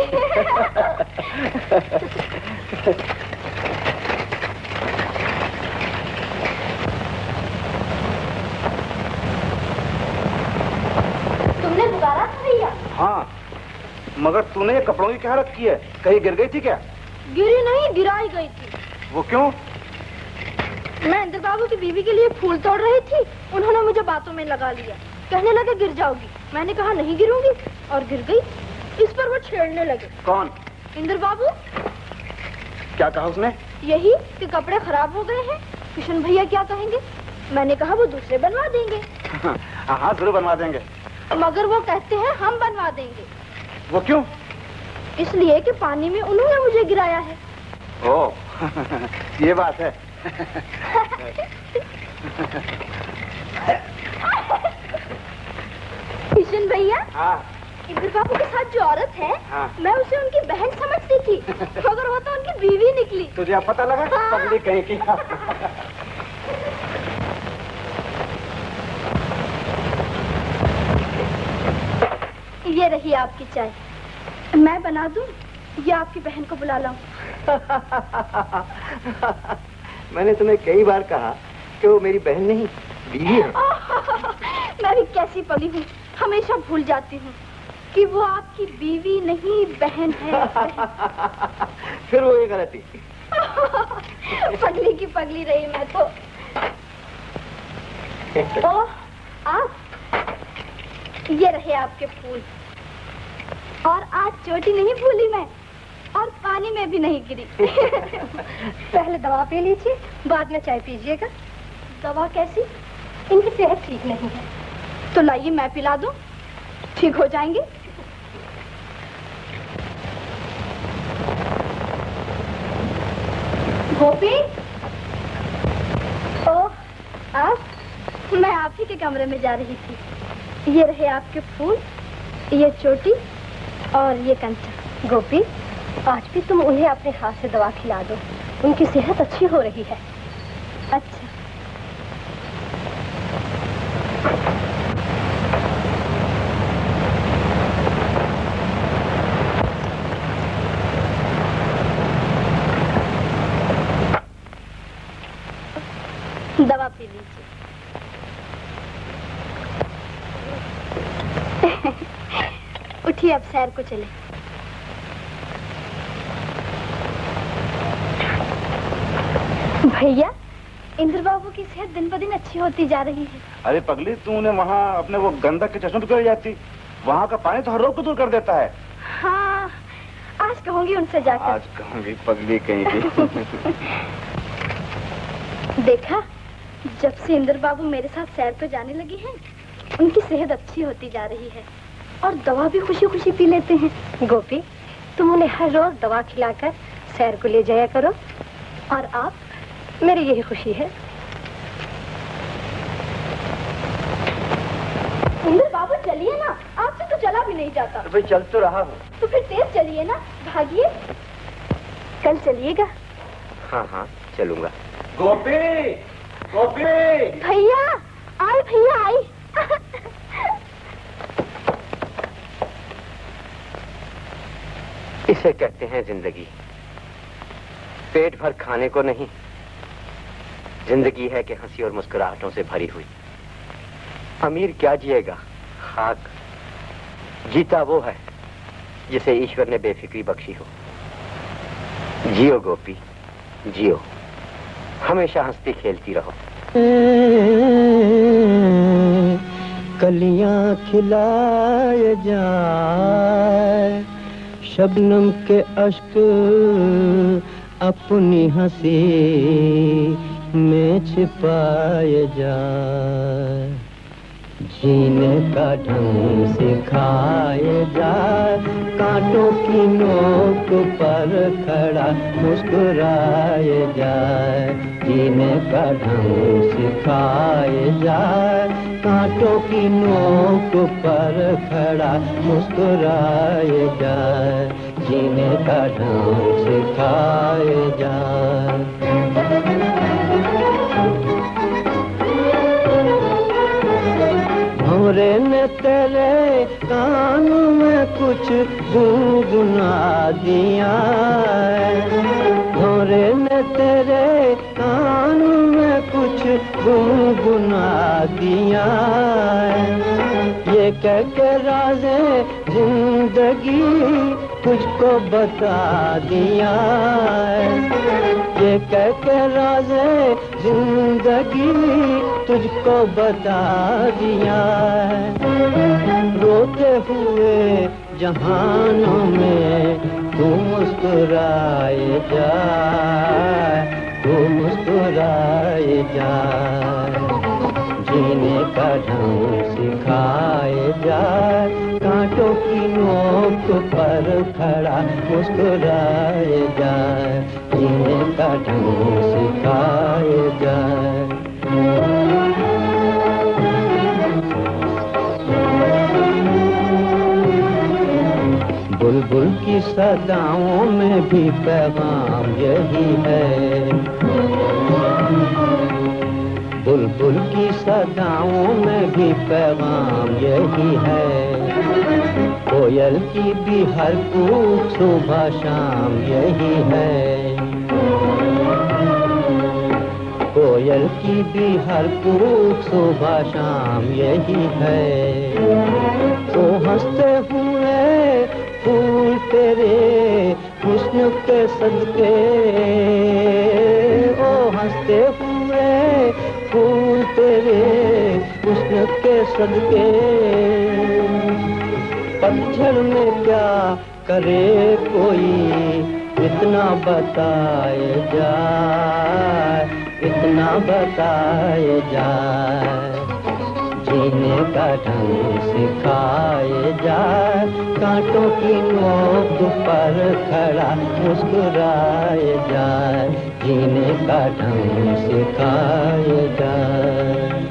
तुमने पुकारा था भैया? हाँ, मगर तूने ये कपड़ों की क्या रखी है? कहीं गिर गई थी क्या? गिरी नहीं, गिराई गई थी। वो क्यों? मैं इंद्र बाबू की बीवी के लिए फूल तोड़ रही थी, उन्होंने मुझे बातों में लगा लिया। कहने लगे गिर जाओगी। मैंने कहा नहीं गिरूंगी और गिर गई। इस पर वो छेड़ने लगे। कौन? इंद्र बाबू। क्या कहा उसने? यही कि कपड़े खराब हो गए हैं, किशन भैया क्या कहेंगे? मैंने कहा वो दूसरे बनवा देंगे। हाँ, जरूर बनवा देंगे। मगर वो कहते हैं हम बनवा देंगे। वो क्यों? इसलिए कि पानी में उन्होंने मुझे गिराया है। ओह, ये बात है। किशन भैया। हाँ। इंद्र बाबू के साथ जो औरत है, हाँ। मैं उसे उनकी बहन समझती थी, मगर वो तो उनकी बीवी निकली। तुझे अब पता लगा? हाँ। पगली कहीं की। ये रही आपकी चाय। मैं बना दूं या आपकी बहन को बुला लाऊं? मैंने तुम्हें कई बार कहा कि वो मेरी बहन नहीं, बीवी है। मैं भी कैसी पली हूँ, हमेशा भूल जाती हूँ कि वो आपकी बीवी नहीं बहन है। फिर वो ये गलती। पगली की पगली रही मैं तो। ओह, आप, ये रहे आपके फूल। और आज चोटी नहीं भूली मैं, और पानी में भी नहीं गिरी। पहले दवा पी लीजिए, बाद में चाय पीजिएगा। दवा कैसी? इनकी सेहत ठीक नहीं है। तो लाइए मैं पिला दूं, ठीक हो जाएंगे। गोपी। ओह, आप? मैं आप ही के कमरे में जा रही थी। ये रहे आपके फूल, ये चोटी और ये कंचा। गोपी, आज भी तुम उन्हें अपने हाथ से दवा खिला दो, उनकी सेहत अच्छी हो रही है। अच्छा। दवा पी लीजिए। उठिए, अब सैर को चले। भैया, इंद्र बाबू की सेहत दिन ब दिन अच्छी होती जा रही है। अरे पगली, तू उन्हें वहाँ अपने वो गंधक के चश्मे पे क्यों जाती? वहाँ का पानी तो हर रोग को दूर कर देता है। हाँ, आज कहूंगी उनसे जाकर। आज कहूंगी पगली कहीं की। देखा, जब से इंद्र बाबू मेरे साथ सैर पे जाने लगी हैं, उनकी सेहत अच्छी होती जा रही है और दवा भी खुशी खुशी पी लेते हैं। गोपी, तुम उन्हें हर रोज दवा खिलाकर सैर को ले जाया करो। और आप, मेरी यही खुशी है। इंद्र बाबू चलिए ना, आपसे तो चला भी नहीं जाता। तो भाई चल तो रहा हूँ। तो फिर तेज चलिए ना, भागिए। कल चलिएगा? हाँ हाँ, चलूंगा। गोपी, गोपी। भैया, आई भैया आई। इसे कहते हैं जिंदगी। पेट भर खाने को नहीं, जिंदगी है कि हंसी और मुस्कुराहटों से भरी हुई। अमीर क्या जिएगा, खाक। जीता वो है जिसे ईश्वर ने बेफिक्री बख्शी हो। जियो गोपी, जियो, हमेशा हंसती खेलती रहो। कलियां खिलाए जाए, शबनम के अश्क अपनी हंसी में छिपाए जाए, जीने का ढंग सिखाए जाए, कांटों की नोक पर खड़ा मुस्कुराए जाए, जीने का ढंग सिखाए जाए, कांटों की नोक पर खड़ा मुस्कुराए जाए, जीने का ढंग सिखाए जाए। भंवरे ने तेरे कान में कुछ गुनगुना दिया, भंवरे ने तेरे कान में कुछ गुनगुना दिया, ये कह के राज़े जिंदगी तुझको बता दिया, ये कह के राज़े जिंदगी तुझको बता दिया, रोते हुए जहानों में तू मुस्कुराए जाए, तू मुस्कुराए जाए, जीने का ढंग सिखाए जाए, कांटों की नोक पर खड़ा मुस्कुराए जाए, जीने का ढंग सिखाए जाए। बुलबुल की सदाओं में भी पैगाम यही है, बुलबुल की सदाओं में भी पैगाम यही है, कोयल की भी हर कूक सुबह शाम यही है, कोयल की भी हर कूक सुबह शाम यही है, तो हंसते हुए फूल तेरे हुस्न के सदके, ओ हंसते हुए फूल तेरे हुस्न के सदके, पतझड़ में क्या करे कोई इतना बताए जाए, इतना बताए जाए, जीने का ढंग सिखाए जाए, कांटों की नोक पर खड़ा मुस्कुराए जाए, जीने का ढंग सिखाए जाए।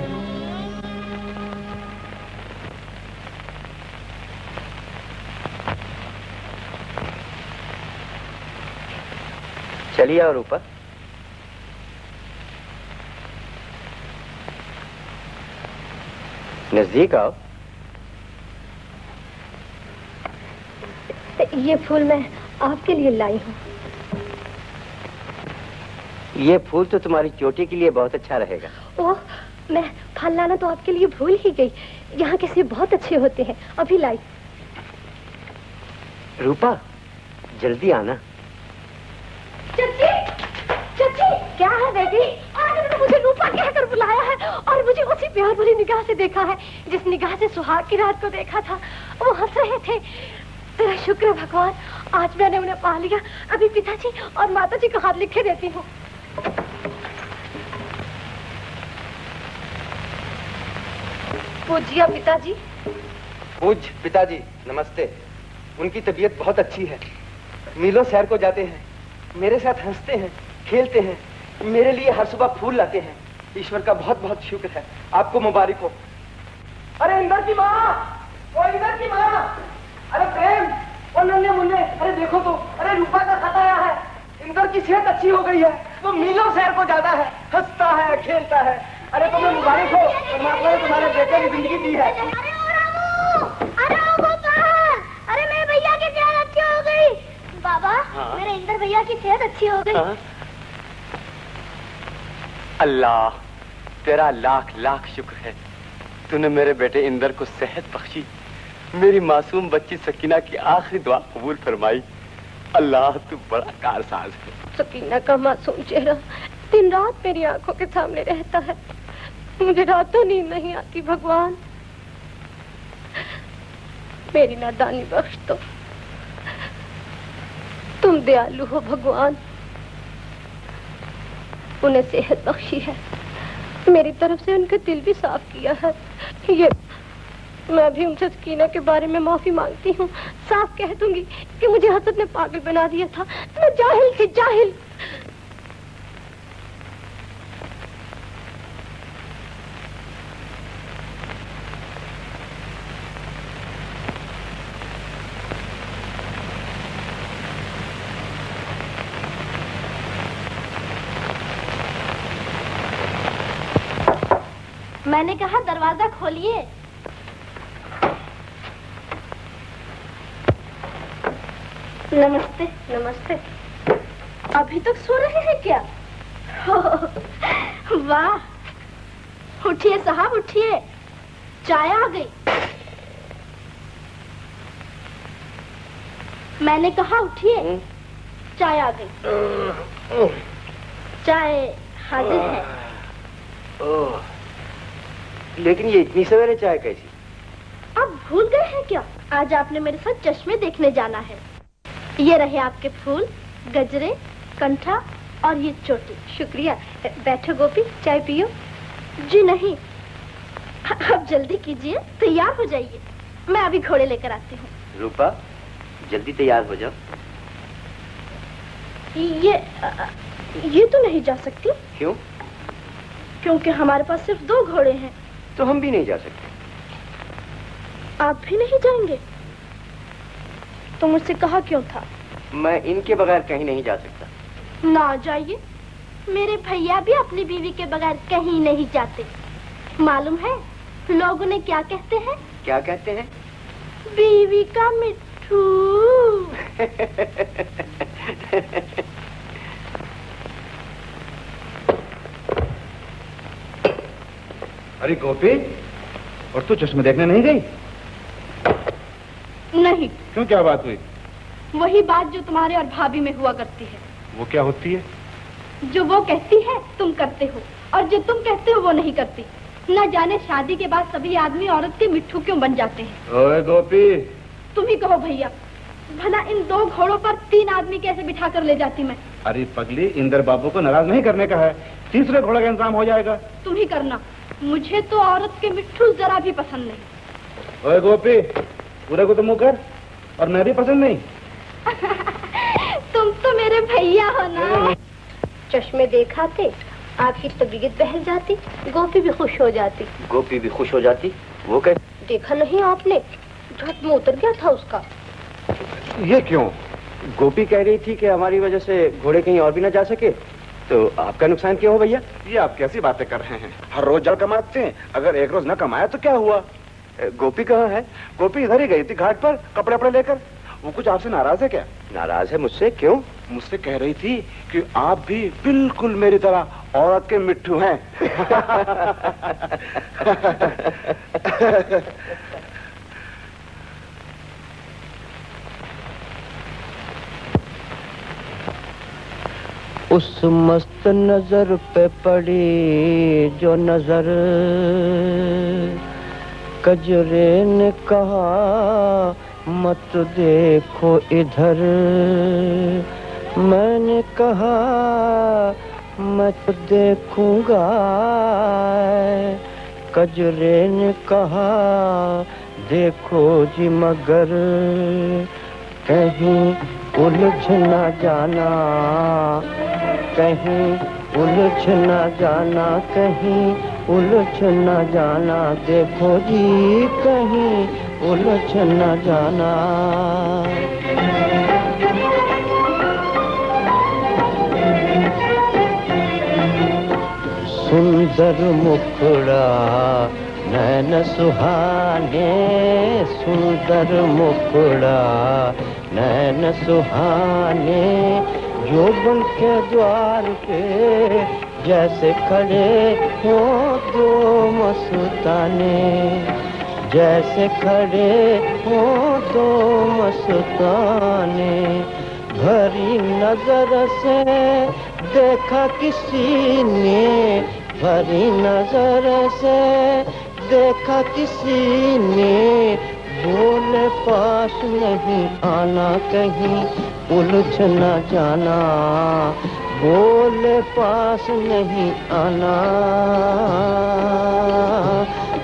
चलिए और ऊपर। नजदीक आओ। ये फूल मैं आपके लिए लाई हूँ। ये फूल तो तुम्हारी चोटी के लिए बहुत अच्छा रहेगा। ओह, मैं फल लाना तो आपके लिए भूल ही गई। यहाँ के सेब बहुत अच्छे होते हैं, अभी लाई। रूपा, जल्दी आना। चाची, चाची, क्या है बेटी? आज तो मुझे रूपा कहकर बुलाया है और मुझे उसी प्यार भरी निगाह से देखा है जिस निगाह से सुहाग की रात को देखा था। वो हंस रहे थे। तेरा शुक्र भगवान, आज मैंने उन्हें पा लिया। अभी पिताजी और माताजी का हाथ लिखे देती हूँ। पूजिया पिताजी। पूज पिताजी, नमस्ते। उनकी तबीयत बहुत अच्छी है, मीलों सैर को जाते हैं, मेरे साथ हंसते हैं, खेलते हैं, मेरे लिए हर सुबह फूल लाते हैं। ईश्वर का बहुत बहुत शुक्र है। आपको मुबारक हो। अरे इंदर की माँ, ओ इंदर की माँ, अरे प्रेम, ओ नन्हे मुन्ने, अरे देखो तो, अरे रूपा का खत आया है। इंदर की सेहत अच्छी हो गई है, वो मीलों सैर को जाता है, हंसता है, खेलता है। अरे तुम्हें मुबारक हो, परमात्मा ने तुम्हारे बेटे की जिंदगी दी है। अरे मेरे भैया की सेहत अच्छी हो गई। बाबा, मेरे इंदर भैया की सेहत अच्छी हो गई। अल्लाह, तेरा लाख लाख शुक्र है, तूने मेरे बेटे इंदर को सेहत बख्शी, मेरी मासूम बच्ची सकीना की आखिरी दुआ कबूल फरमाई। अल्लाह, तू बड़ा कारसाज है। सकीना का मासूम चेहरा दिन रात मेरी आंखों के सामने रहता है। मुझे रातों नींद नहीं आती। भगवान, मेरी नादानी बख्श दो। तुम दयालु हो भगवान, उन्हें सेहत बख्शी है, मेरी तरफ से उनका दिल भी साफ किया है। ये मैं भी उनसे सकीना के बारे में माफी मांगती हूँ। साफ कह दूंगी कि मुझे हसद ने पागल बना दिया था। मैं जाहिल थी, जाहिल। मैंने कहा दरवाजा खोलिए। नमस्ते। नमस्ते। अभी तक सो रहे हैं क्या? वाह, उठिए साहब उठिए, चाय आ गई। मैंने कहा उठिए, चाय आ गई। चाय हाजिर है। लेकिन ये इतनी सवेरे चाय कैसी? आप भूल गए हैं क्या? आज आपने मेरे साथ चश्मे देखने जाना है। ये रहे आपके फूल, गजरे, कंठा और ये चोटी। शुक्रिया। बैठो गोपी, चाय पियो। जी नहीं, अब जल्दी कीजिए, तैयार हो जाइए। मैं अभी घोड़े लेकर आती हूँ। रूपा, जल्दी तैयार हो जाओ। ये तो नहीं जा सकती। क्यों? क्योंकि हमारे पास सिर्फ 2 घोड़े हैं। तो हम भी नहीं जा सकते। आप भी नहीं जाएंगे? तो मुझसे कहा क्यों था? मैं इनके बगैर कहीं नहीं जा सकता। ना जाइए, मेरे भैया भी अपनी बीवी के बगैर कहीं नहीं जाते। मालूम है लोग उन्हें क्या कहते हैं? क्या कहते हैं? बीवी का मिट्ठू। अरे गोपी, और तू चश्मे देखने नहीं गई? नहीं। क्यों, क्या बात हुई? वही बात जो तुम्हारे और भाभी में हुआ करती है। वो क्या होती है? जो वो कहती है तुम करते हो, और जो तुम कहते हो वो नहीं करती। न जाने शादी के बाद सभी आदमी औरत के मिट्ठू क्यों बन जाते हैं। ओए गोपी, तुम ही कहो भैया, भला इन 2 घोड़ों पर 3 आदमी कैसे बिठा कर ले जाती मैं? अरे पगली, इंदर बाबू को नाराज नहीं करने का है, तीसरे घोड़े का इंतजाम हो जाएगा। तुम ही करना, मुझे तो औरत के मिट्ठू जरा भी पसंद नहीं। ओए गोपी, पूरे को तो मुंह कर, और मैं भी पसंद नहीं। तुम तो मेरे भैया हो ना। चश्मे देखाते, आपकी तबीयत बहल जाती, गोपी भी खुश हो जाती। गोपी भी खुश हो जाती? वो कैसे? देखा नहीं आपने, झट में उतर गया था उसका। ये क्यों? गोपी कह रही थी कि हमारी वजह से घोड़े कहीं और भी ना जा सके, तो आपका नुकसान क्यों हो भैया? ये आप कैसी बातें कर रहे हैं? हर रोज जल कमाते हैं, अगर एक रोज न कमाया तो क्या हुआ? गोपी कहाँ है? गोपी इधर ही गई थी घाट पर कपड़े वपड़े लेकर। वो कुछ आपसे नाराज है क्या? नाराज है मुझसे? क्यों? मुझसे कह रही थी कि आप भी बिल्कुल मेरी तरह औरत के मिट्ठू हैं। उस मस्त नजर पे पड़ी जो नजर, कजरे ने कहा मत देखो इधर। मैंने कहा मैं तो देखूंगा, कजरे ने कहा देखो जी मगर कहीं उलझ ना जाना, कहीं उलझ ना जाना, कहीं उलझ ना जाना, देखो जी कहीं उलझ ना जाना। सुंदर मुखड़ा नैन सुहाने, सुंदर मुखड़ा नैन सुहाने, यौवन के द्वार पे जैसे खड़े हो 2 मस्ताने, जैसे खड़े हो 2 मस्ताने। भरी नजर से देखा किसी ने, भरी नजर से देखा किसी ने, बोले पास नहीं आना, कहीं उलझ न जाना, बोले पास नहीं आना,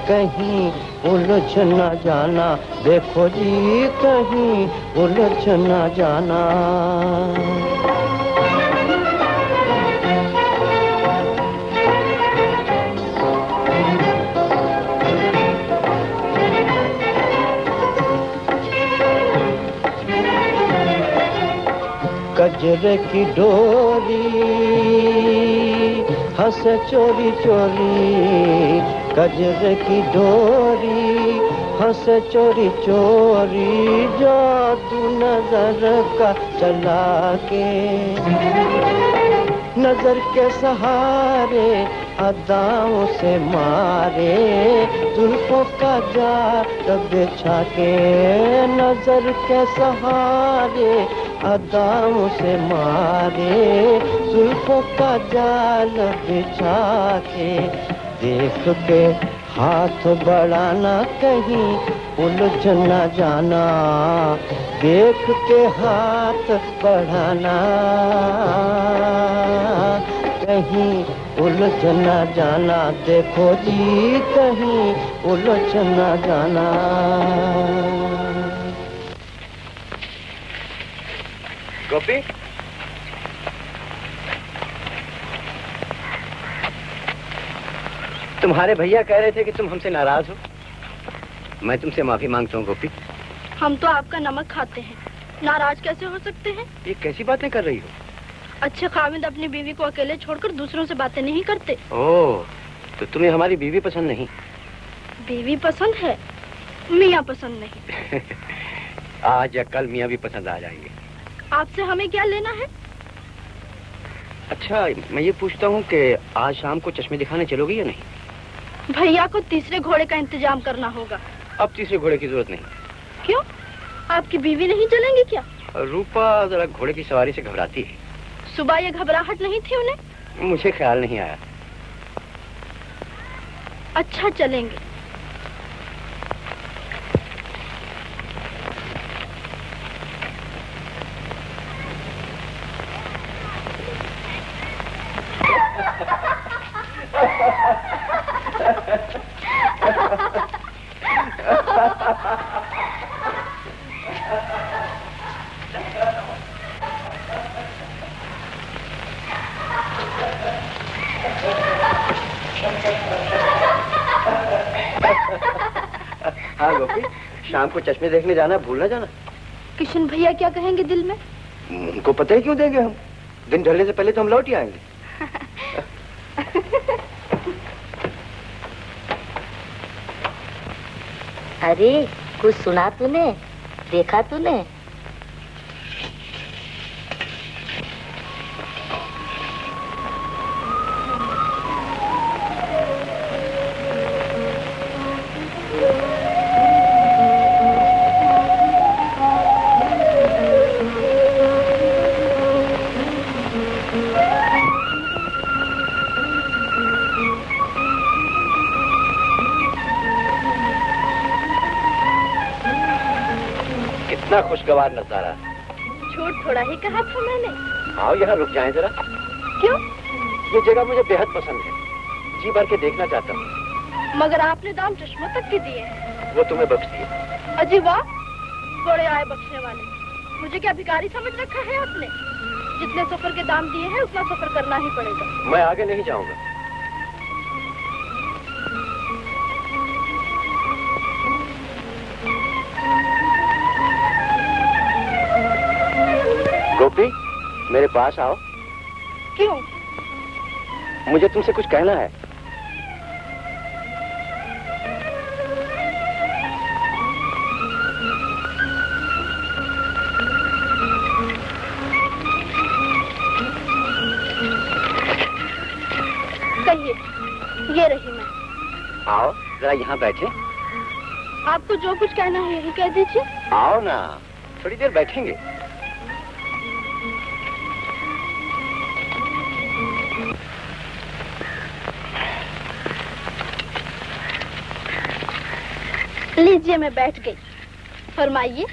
कहीं उलझ न जाना, देखो जी कहीं उलझ न जाना। कजरे की डोरी हंसे चोरी चोरी, कजरे की डोरी हंसे चोरी चोरी, जादू नजर का चला के, नजर के सहारे अदाओं से मारे, जुल्फों का जाल बिछा के, नजर के सहारे अदाओं से मारे, जुल्फों का जाल बिछा के, देख के हाथ बढ़ाना, कहीं उलझ न जाना, देख के हाथ बढ़ाना, कहीं उलझ न जाना, देखो जी कहीं उलझ न जाना। गोपी, तुम्हारे भैया कह रहे थे कि तुम हमसे नाराज हो। मैं तुमसे माफी मांगता हूँ गोपी। हम तो आपका नमक खाते हैं, नाराज कैसे हो सकते हैं? ये कैसी बातें कर रही हो? अच्छे खाविंद अपनी बीवी को अकेले छोड़कर दूसरों से बातें नहीं करते। ओह, तो तुम्हें हमारी बीवी पसंद नहीं? बीवी पसंद है, मियाँ पसंद नहीं। आज या कल मियाँ भी पसंद आ जाएंगे। आपसे हमें क्या लेना है? अच्छा, मैं ये पूछता हूँ कि आज शाम को चश्मे दिखाने चलोगी या नहीं? भैया को तीसरे घोड़े का इंतजाम करना होगा। अब तीसरे घोड़े की जरूरत नहीं। क्यों? आपकी बीवी नहीं चलेंगी क्या? रूपा जरा घोड़े की सवारी से घबराती है। सुबह ये घबराहट नहीं थी उन्हें? मुझे ख्याल नहीं आया। अच्छा, चलेंगे। हाँ गोपी, शाम को चश्मे देखने जाना, भूल ना जाना। किशन भैया क्या कहेंगे दिल में? उनको पता ही क्यों देंगे हम? दिन ढलने से पहले तो हम लौट ही आएंगे। अरे कुछ सुना तूने, देखा तूने? कितना खुशगवार नजारा। झूठ थोड़ा ही कहा था मैंने। आओ यहाँ रुक जाएं जरा। क्यों? ये जगह मुझे बेहद पसंद है, जी भर के देखना चाहता हूँ। मगर आपने दाम चश्मों तक के दिए हैं। वो तुम्हें बख्श दिए। अजी वाह, बड़े आए बख्शने वाले। मुझे क्या भिखारी समझ रखा है आपने? जितने सफर के दाम दिए हैं उतना सफर करना ही पड़ेगा। मैं आगे नहीं जाऊंगा। गोपी, मेरे पास आओ। क्यों? मुझे तुमसे कुछ कहना है। कहिए, ये रही मैं। आओ जरा यहाँ बैठे। आपको जो कुछ कहना है यही कह दीजिए। आओ ना, थोड़ी देर बैठेंगे। लीजिए, मैं बैठ गई। फरमाइए।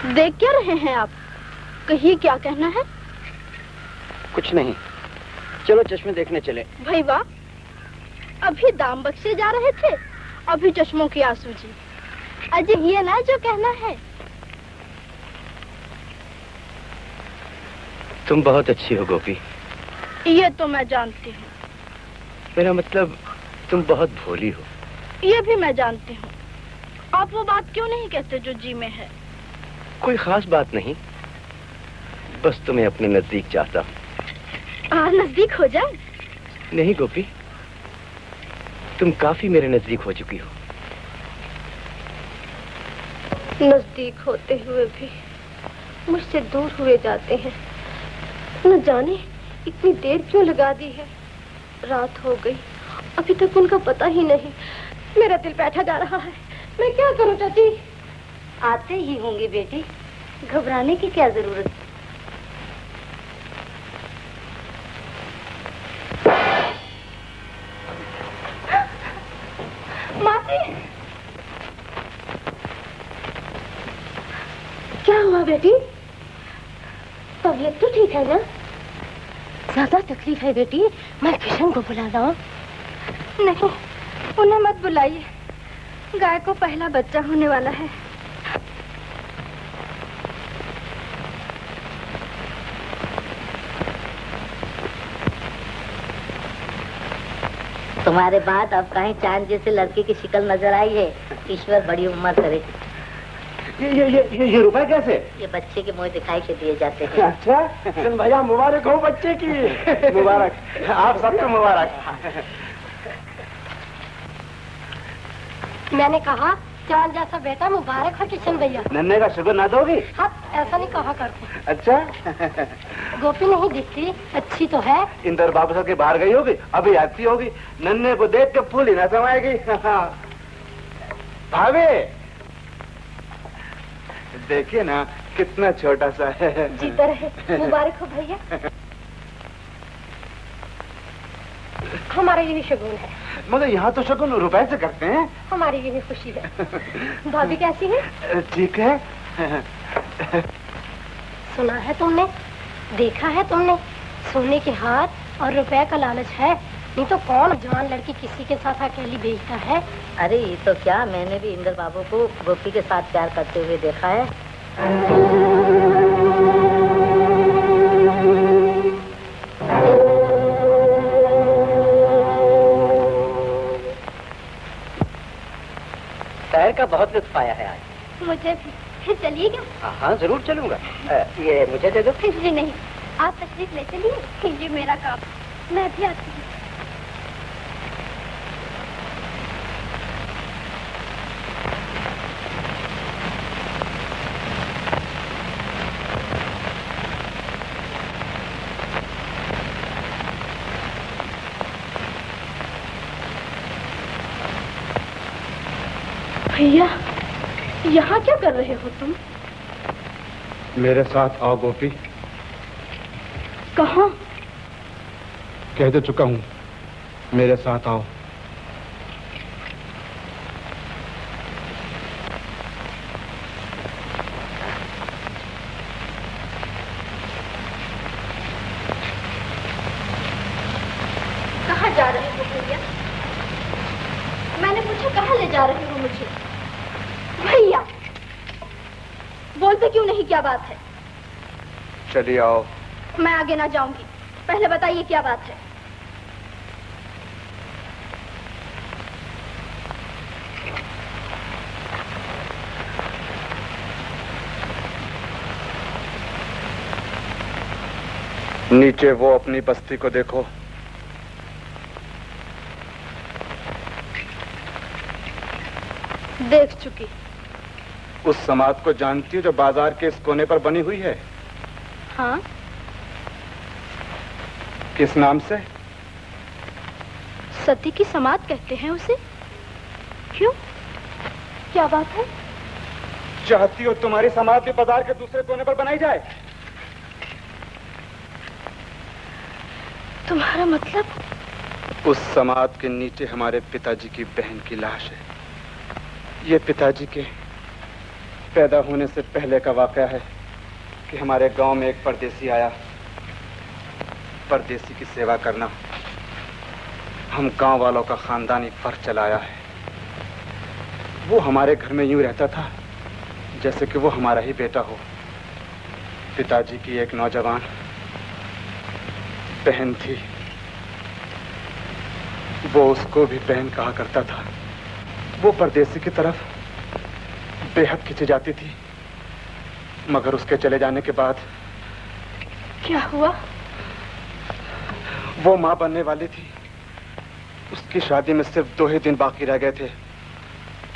देख क्या रहे हैं आप? कहिए क्या कहना है? कुछ नहीं, चलो चश्मे देखने चले। भाई वाह, अभी दाम बख्शे जा रहे थे, अभी चश्मों की आंसू जी। अजय ये ना जो कहना है। तुम बहुत अच्छी हो गोपी। ये तो मैं जानती हूँ। मेरा मतलब तुम बहुत भोली हो। ये भी मैं जानती हूँ। आप वो बात क्यों नहीं कहते जो जी में है? कोई खास बात नहीं, बस तुम्हें अपने नजदीक चाहता हूँ। नजदीक हो जाए? नहीं गोपी, तुम काफी मेरे नजदीक हो चुकी हो। नजदीक होते हुए भी मुझसे दूर हुए जाते हैं। न जाने इतनी देर क्यों लगा दी है। रात हो गई, अभी तक उनका पता ही नहीं। मेरा दिल बैठा जा रहा है। मैं क्या करूं चाची? आते ही होंगे बेटी, घबराने की क्या जरूरत। मासी, क्या हुआ बेटी? तबीयत तो ठीक है ना? ज्यादा तकलीफ है बेटी? मैं किशन को बुला लाऊं? नहीं, उन्हें मत बुलाइए। गाय को पहला बच्चा होने वाला है। तुम्हारे बाद अब कहीं चांद जैसे लड़के की शिक्ल नजर आई है। ईश्वर बड़ी उम्र करे। ये रुपए कैसे? ये बच्चे के मुंह दिखाई के दिए जाते हैं। अच्छा, चल भैया मुबारक हो बच्चे की। मुबारक, आप सबको मुबारक। मैंने कहा चांद जैसा बेटा मुबारक हो किशन भैया। नन्हे का शुगर ना दोगी? हाँ, ऐसा नहीं कहा करते। अच्छा। गोपी नहीं दिखती, अच्छी तो है। इंदर बाबू के बाहर गई होगी, अभी आती होगी। नन्हे को देख के फूल ही ना समाएगी। भाभी देखिए ना कितना छोटा सा है। जीता रहे, मुबारक हो भैया। हमारा यही शगुन है। मगर यहाँ तो शगुन रुपए से करते हैं। हमारी यही खुशी है। भाभी कैसी है? ठीक है। सुना है तुमने, देखा है तुमने, सोने के हार और रुपए का लालच है। नहीं तो कौन जवान लड़की किसी के साथ अकेली भेजता है? अरे ये तो क्या, मैंने भी इंदर बाबू को गोपी के साथ प्यार करते हुए देखा है। शहर का बहुत लुत्फ आया है आज। मुझे भी चलिएगा? हाँ जरूर चलूंगा। ये मुझे दे दो। जी नहीं, आप तशरीफ ले चलिए। ये मेरा काम, मैं भी आती हूँ। भैया, यहाँ क्या कर रहे हो तुम? मेरे साथ आओ गोपी। कहाँ? कह दे चुका हूँ, मेरे साथ आओ। कहाँ जा रहे हो भैया? मैंने पूछा कहाँ ले जा रहे हो मुझे? भैया, बोलते क्यों नहीं, क्या बात है? चलिए आओ। मैं आगे ना जाऊंगी, पहले बताइए क्या बात है। नीचे वो अपनी बस्ती को देखो। देख चुकी। उस समाध को जानती हो जो बाजार के इस कोने पर बनी हुई है? हाँ। किस नाम से? सती की समाध कहते हैं उसे। क्यों, क्या बात है? चाहती हो तुम्हारी समाधि बाजार के दूसरे कोने पर बनाई जाए? तुम्हारा मतलब? उस समाध के नीचे हमारे पिताजी की बहन की लाश है। ये पिताजी के पैदा होने से पहले का वाकया है कि हमारे गांव में एक परदेसी आया। परदेसी की सेवा करना हम गांव वालों का खानदानी फर्ज चलाया है। वो हमारे घर में यूं रहता था जैसे कि वो हमारा ही बेटा हो। पिताजी की एक नौजवान बहन थी, वो उसको भी बहन कहा करता था। वो परदेसी की तरफ बेहद खिंची जाती थी, मगर उसके चले जाने के बाद क्या हुआ? वो मां बनने वाली थी। उसकी शादी में सिर्फ 2 ही दिन बाकी रह गए थे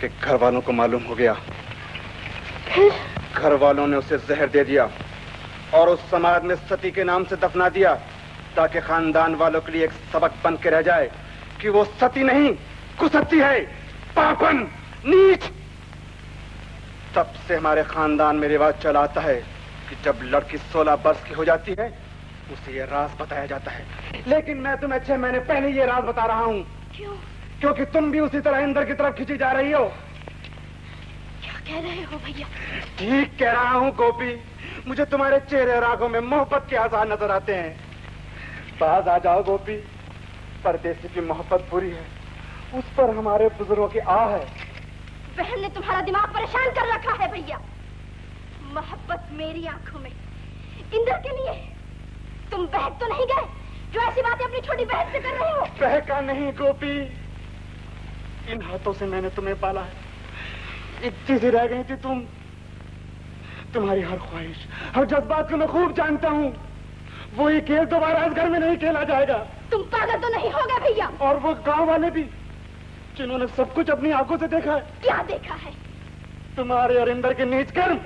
कि घर वालों को मालूम हो गया। घर वालों ने उसे जहर दे दिया और उस समाज में सती के नाम से दफना दिया, ताकि खानदान वालों के लिए एक सबक बन के रह जाए कि वो सती नहीं, कुसती है, पापन, नीच। तब से हमारे खानदान में रिवाज चला आता है कि जब लड़की 16 वर्ष की हो जाती है उसे ये राज बताया जाता है। लेकिन मैं तुम्हें 6 महीने पहले ये राज बता रहा हूँ। क्यों? क्योंकि तुम भी उसी तरह इंद्र की तरफ खींची जा रही हो। क्या कह रहे हो भैया? ठीक कह रहा हूँ गोपी। मुझे तुम्हारे चेहरे और आंखों में मोहब्बत के आसार नजर आते हैं। पास आ जाओ गोपी। परदेसी की मोहब्बत पूरी है, उस पर हमारे बुजुर्गों की आह है। बहन ने तुम्हारा दिमाग परेशान कर रखा है भैया। मोहब्बत मेरी आंखों में इंद्र के लिए। तुम बहक तो नहीं गए जो ऐसी बातें अपनी छोटी बहन से कर रहे हो? बहका नहीं गोपी, इन हाथों से मैंने तुम्हें पाला है। इतनी सी रह गई थी तुम। तुम्हारी हर ख्वाहिश, हर जज्बात को मैं खूब जानता हूँ। वही खेल दोबारा इस घर में नहीं खेला जाएगा। तुम पागल तो नहीं हो गए भैया? और वो गांव वाले भी, जिन्होंने सब कुछ अपनी आंखों से देखा है। क्या देखा है? तुम्हारे और इंद्र के नीच कर्म।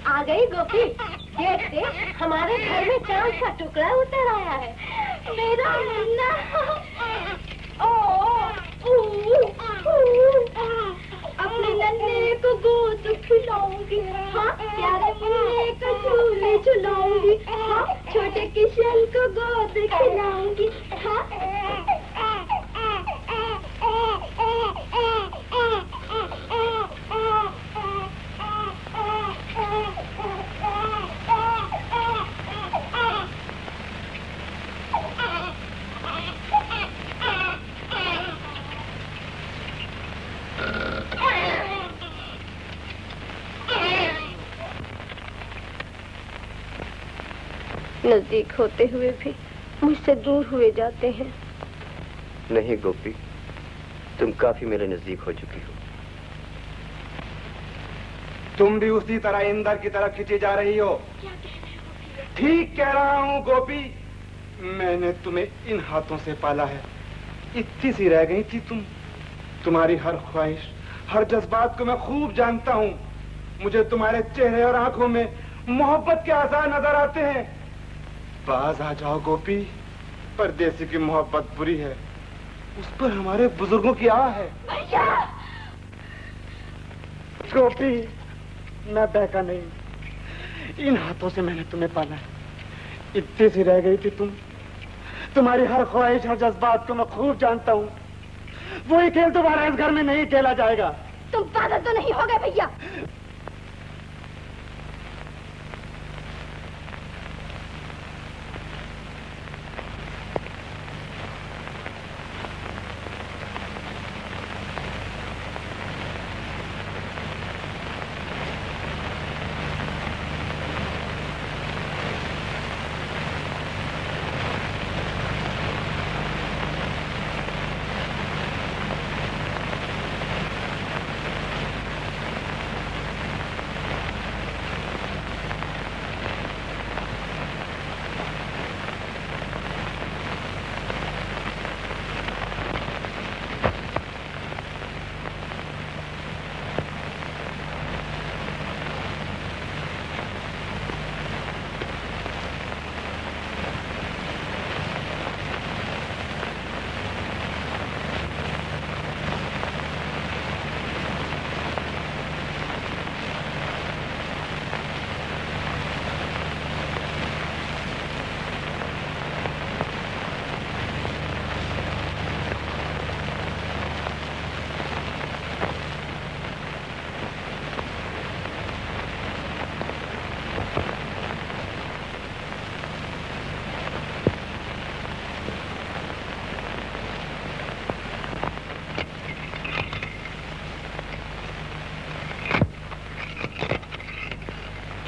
आ गई गोपी। देख देख, हमारे घर में चांद का टुकड़ा उतर आया है। मेरा मुन्ना। अपने नन्हे को गोद खिलाऊंगी, हाँ प्यारे मुन्ने को झूले झुलाऊंगी, हाँ छोटे किशन को गोद खिलाऊंगी, हाँ। नजदीक होते हुए भी मुझसे दूर हुए जाते हैं। नहीं गोपी, तुम काफी मेरे नजदीक हो चुकी हो। तुम भी उसी तरह इंद्र की तरफ खींची जा रही हो। क्या कह रहे हो? ठीक कह रहा हूँ गोपी। मैंने तुम्हें इन हाथों से पाला है। इतनी सी रह गई थी तुम। तुम्हारी हर ख्वाहिश, हर जज्बात को मैं खूब जानता हूँ। मुझे तुम्हारे चेहरे और आंखों में मोहब्बत के आसार नजर आते हैं। बाज आ जाओ गोपी। परदेसी की मोहब्बत बुरी है, उस पर हमारे बुजुर्गों की आह है। भैया! गोपी, मैं बहका नहीं। इन हाथों से मैंने तुम्हें पाला है। इतनी सी रह गई थी तुम। तुम्हारी हर ख्वाहिश, हर जज्बात को मैं खूब जानता हूँ। वही खेल दोबारा इस घर में नहीं खेला जाएगा। तुम पागल तो नहीं हो गए भैया?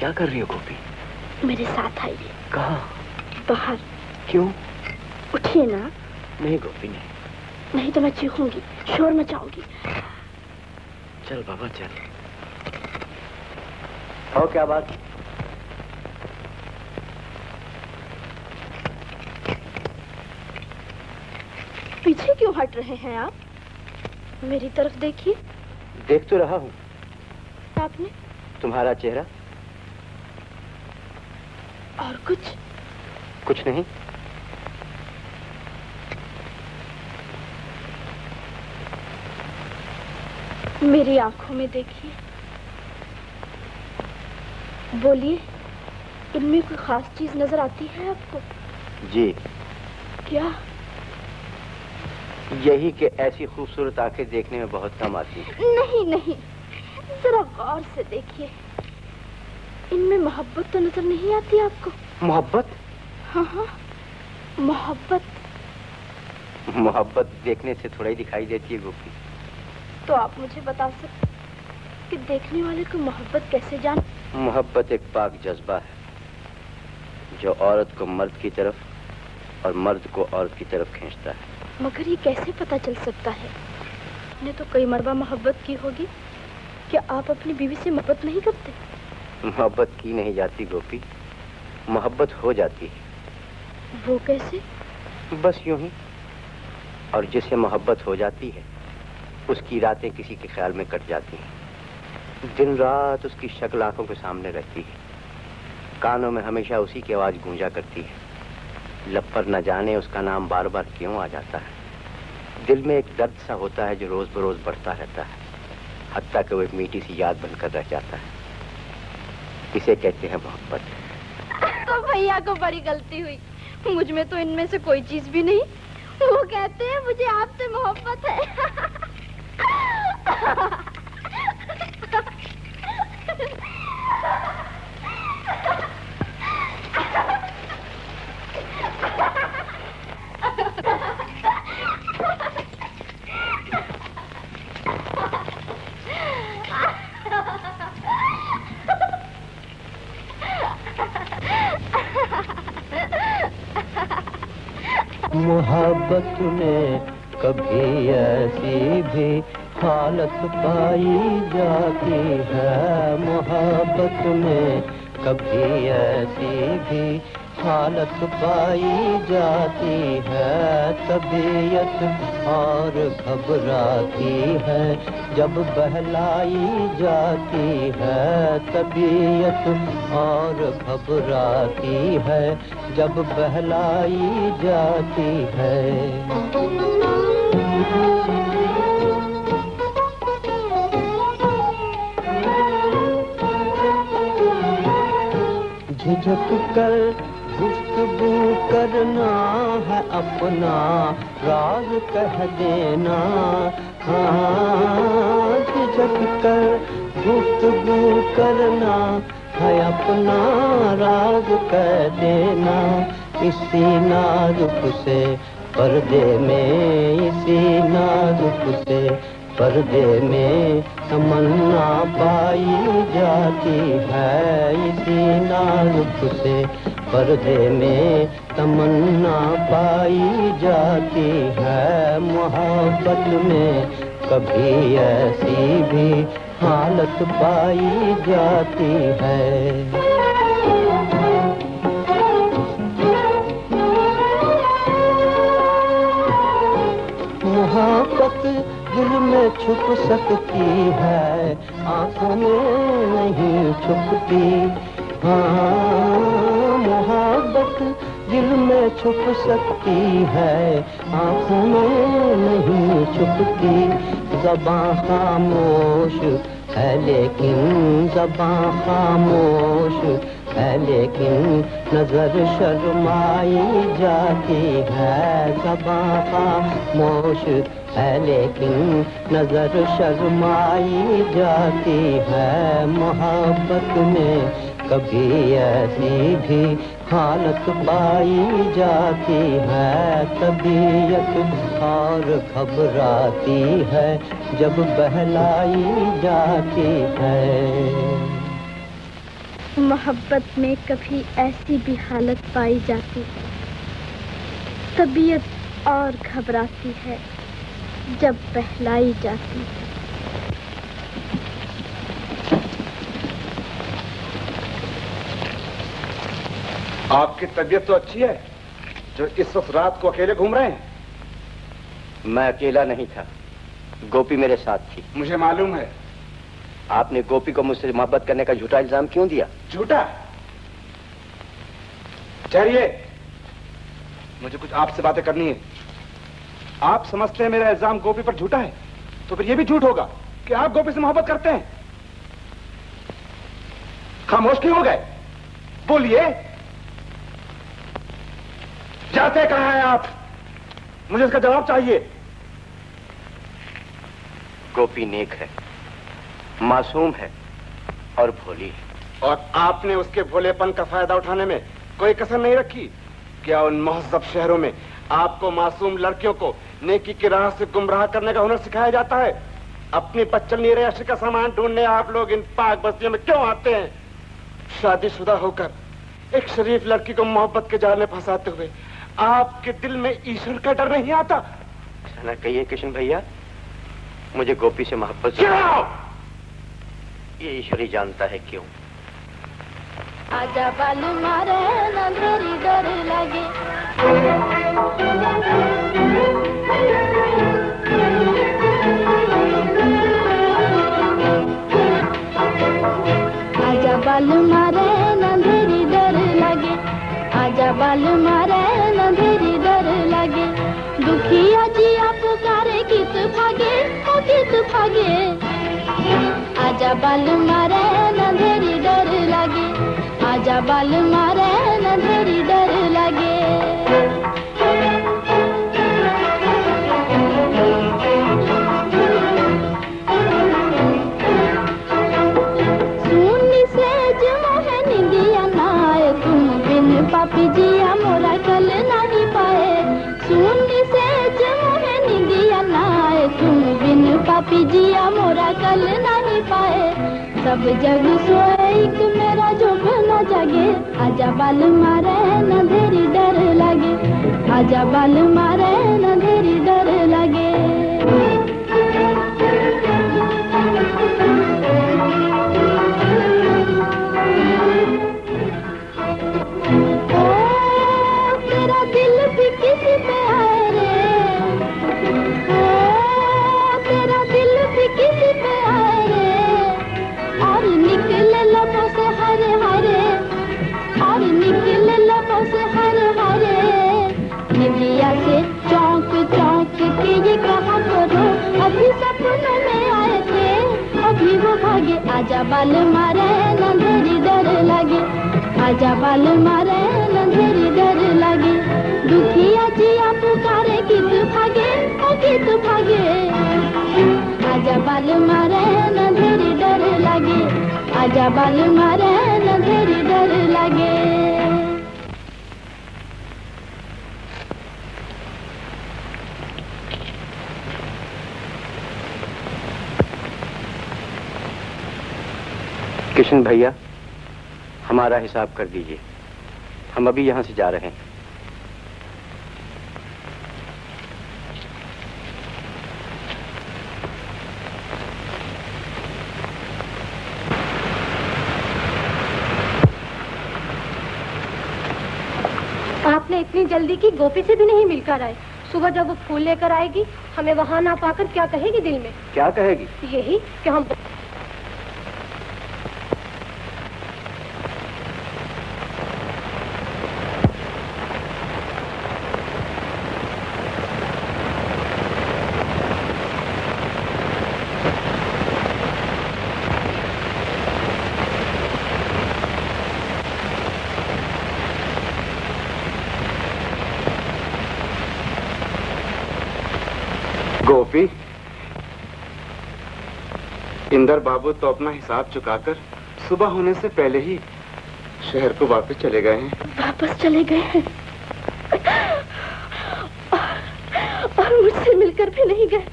क्या कर रही हो गोपी? मेरे साथ आइए। कहाँ? बाहर। क्यों? उठिए ना। नहीं गोपी नहीं। नहीं तो मैं चीखूंगी, शोर मचाऊंगी। चल बाबा चल। और क्या बात? पीछे क्यों हट रहे हैं आप? मेरी तरफ देखिए। देख तो रहा हूँ। आपने? तुम्हारा चेहरा। और कुछ? कुछ नहीं। मेरी आंखों में देखिए। बोलिए, इनमें कोई खास चीज नजर आती है आपको? जी। क्या? यही कि ऐसी खूबसूरत आंखें देखने में बहुत कम आती हैं। नहीं नहीं, जरा गौर से देखिए। इनमें मोहब्बत तो नजर नहीं आती आपको? मोहब्बत? हाँ हाँ, मोहब्बत। मोहब्बत देखने से थोड़ा ही दिखाई देती है गोपी। तो आप मुझे बता सकते कि देखने वाले को मोहब्बत कैसे जान? मोहब्बत एक पाक जज्बा है जो औरत को मर्द की तरफ और मर्द को औरत की तरफ खींचता है। मगर ये कैसे पता चल सकता है? आपने तो कई मरबा मोहब्बत की होगी। क्या आप अपनी बीवी से मोहब्बत नहीं करते? मोहब्बत की नहीं जाती गोपी, मोहब्बत हो जाती है। वो कैसे? बस यूं ही। और जिससे मोहब्बत हो जाती है उसकी रातें किसी के ख्याल में कट जाती हैं। दिन रात उसकी शक्ल आंखों के सामने रहती है। कानों में हमेशा उसी की आवाज गूंजा करती है। लब पर न जाने उसका नाम बार बार क्यों आ जाता है। दिल में एक दर्द सा होता है जो रोज बरोज बढ़ता रहता है, हत्ता कि वो एक मीठी सी याद बनकर रह जाता है। इसे कहते हैं मोहब्बत। तो भैया को बड़ी गलती हुई। मुझ में तो इनमें से कोई चीज भी नहीं। वो कहते हैं मुझे आपसे मोहब्बत है। मोहब्बत में कभी ऐसी भी हालत पाई जाती है। मोहब्बत में कभी ऐसी भी हालत पाई जाती है। तबीयत और घबराती है जब बहलाई जाती है। तबीयत और घबराती है जब बहलाई जाती है। झिझक कर गुफ्तगू करना है, अपना राज कह देना। हाँ, झिझक कर गुफ्तगू करना है, अपना राज कह देना। इसी नाजुक से पर्दे में, इसी नाजुक से पर्दे में तमन्ना पाई जाती है। इसी नाजुक से पर्दे में तमन्ना पाई जाती है। मोहब्बत में कभी ऐसी भी हालत पाई जाती है। मोहब्बत दिल में छुप सकती है, आंखों में नहीं छुपती। हाँ, मोहब्बत दिल में छुप सकती है, आंखों में नहीं छुपती। ज़बां खामोश है लेकिन, ज़बां खामोश है लेकिन नजर शर्माई जाती है। ज़बां खामोश है लेकिन नजर शर्माई जाती है। मोहब्बत में कभी ऐसी भी हालत पाई जाती है। तबीयत और घबराती है जब बहलाई जाती है। मोहब्बत में कभी ऐसी भी हालत पाई जाती है, तबीयत और घबराती है जब बहलाई जाती है। आपकी तबीयत तो अच्छी है जो इस वक्त रात को अकेले घूम रहे हैं। मैं अकेला नहीं था, गोपी मेरे साथ थी। मुझे मालूम है। आपने गोपी को मुझसे मोहब्बत करने का झूठा इल्जाम क्यों दिया? झूठा? ठहरिए, मुझे कुछ आपसे बातें करनी है। आप समझते हैं मेरा इल्जाम गोपी पर झूठा है, तो फिर यह भी झूठ होगा कि आप गोपी से मोहब्बत करते हैं। खामोश क्यों हो गए? बोलिए, जाते कहां हैं आप? मुझे इसका जवाब चाहिए। गोपी नेक है, मासूम है और भोली है। और आपने उसके भोलेपन का फायदा उठाने में कोई कसर नहीं रखी। क्या उन महज़ब शहरों में आपको मासूम लड़कियों को नेकी की राह से गुमराह करने का हुनर सिखाया जाता है? अपनी बच्चन रेश का सामान ढूंढने आप लोग इन पाक बस्तियों में क्यों आते हैं? शादीशुदा होकर एक शरीफ लड़की को मोहब्बत के जाल में फंसाते हुए आपके दिल में ईश्वर का डर नहीं आता? ऐसा ना कहिए किशन भैया, मुझे गोपी से मोहब्बत ये ईश्वर ही जानता है क्यों। आजा बाल मारे नंदरी डर लगे, आजा बाल मारे नंदरी डर लगे, आजा बाल मारे नंदरी डर लगे। दुखिया जिया पुकारे कित भागे, ओ कित भागे। आजा बाल मारे नंदरी डर लगे, आजा बाल मारे नंदरी डर लगे। सुनी से मोहे निंदिया नाए, तुम बिन पापी जिया मोरा कल नहीं पाए। सुनी से मोहे निंदिया नाए, तुम बिन पापी जिया मोरा कल नहीं पाए। सब जग सोए एक मेरा जुग न जागे, आजा बाल मारे नंदरी डर लगे, आजा बाल मारे नंदरी डर लगे। ओ तेरा दिल भी किसी पे आए रे, ओ तेरा दिल भी किसी पे आए रे। और निकले लबों से हरे हरे, और निकले लबों से हरे हरे। निंदिया से चौंक चौंक के ये कहा करो, अभी सपनों में आए थे अभी वो भागे। आजा बाल मारे नंदरी डर लगे, आजा बाल मारे नंदरी डर लगे। दुखिया जिया पुकारे कित भागे, ओ कित भागे। आजा बाल मारे नंदरी डर लगे, आजा बाल मारे नंदरी डर लगे। किशन भैया, हमारा हिसाब कर दीजिए, हम अभी यहाँ से जा रहे हैं। आपने इतनी जल्दी की, गोपी से भी नहीं मिलकर आए। सुबह जब वो फूल लेकर आएगी, हमें वहाँ ना पाकर क्या कहेगी दिल में? क्या कहेगी? यही कि हम गोपी, इंदर बाबू तो अपना हिसाब चुकाकर सुबह होने से पहले ही शहर को वापस चले गए हैं। वापस चले गए हैं और मुझसे मिलकर भी नहीं गए।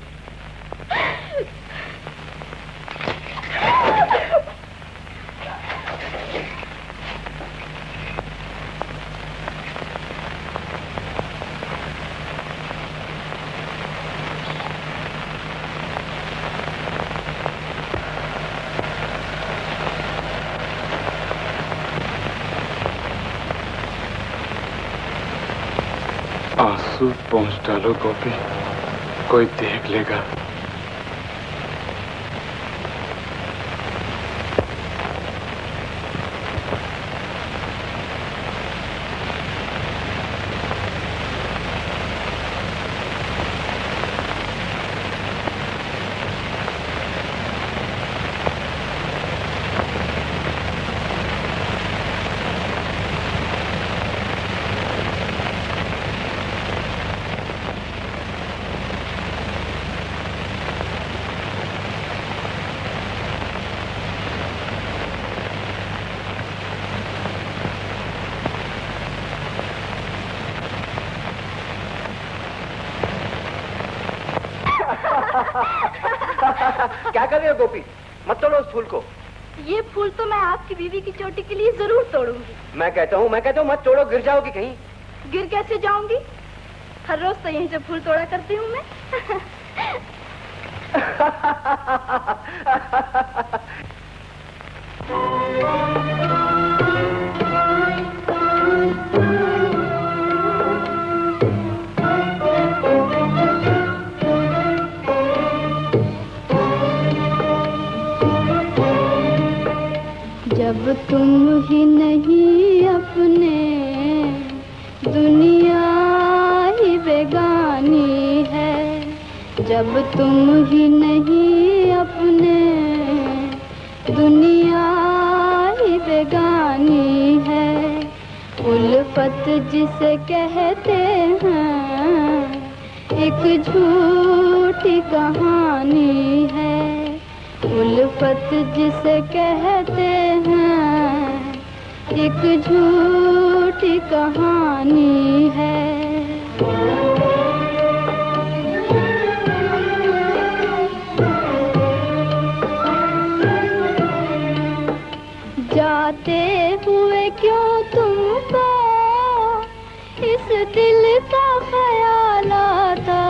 सूट पहुंच डालो गोपी, कोई देख लेगा। क्या कर रहे हो गोपी? मत तोड़ो उस फूल को। ये फूल तो मैं आपकी बीवी की चोटी के लिए जरूर तोड़ूंगी। मैं कहता हूँ मत तोड़ो, गिर जाओगी कहीं। गिर कैसे जाऊंगी? हर रोज तो यहीं से फूल तोड़ा करती हूँ मैं। जब तुम ही नहीं अपने, दुनिया ही बेगानी है। जब तुम ही नहीं अपने, दुनिया ही बेगानी है। उल्फत जिसे कहते हैं, एक झूठी कहानी है। उल्फत जिसे कहते हैं, एक झूठी कहानी है। जाते हुए क्यों तुमको इस दिल का ख्याल आता?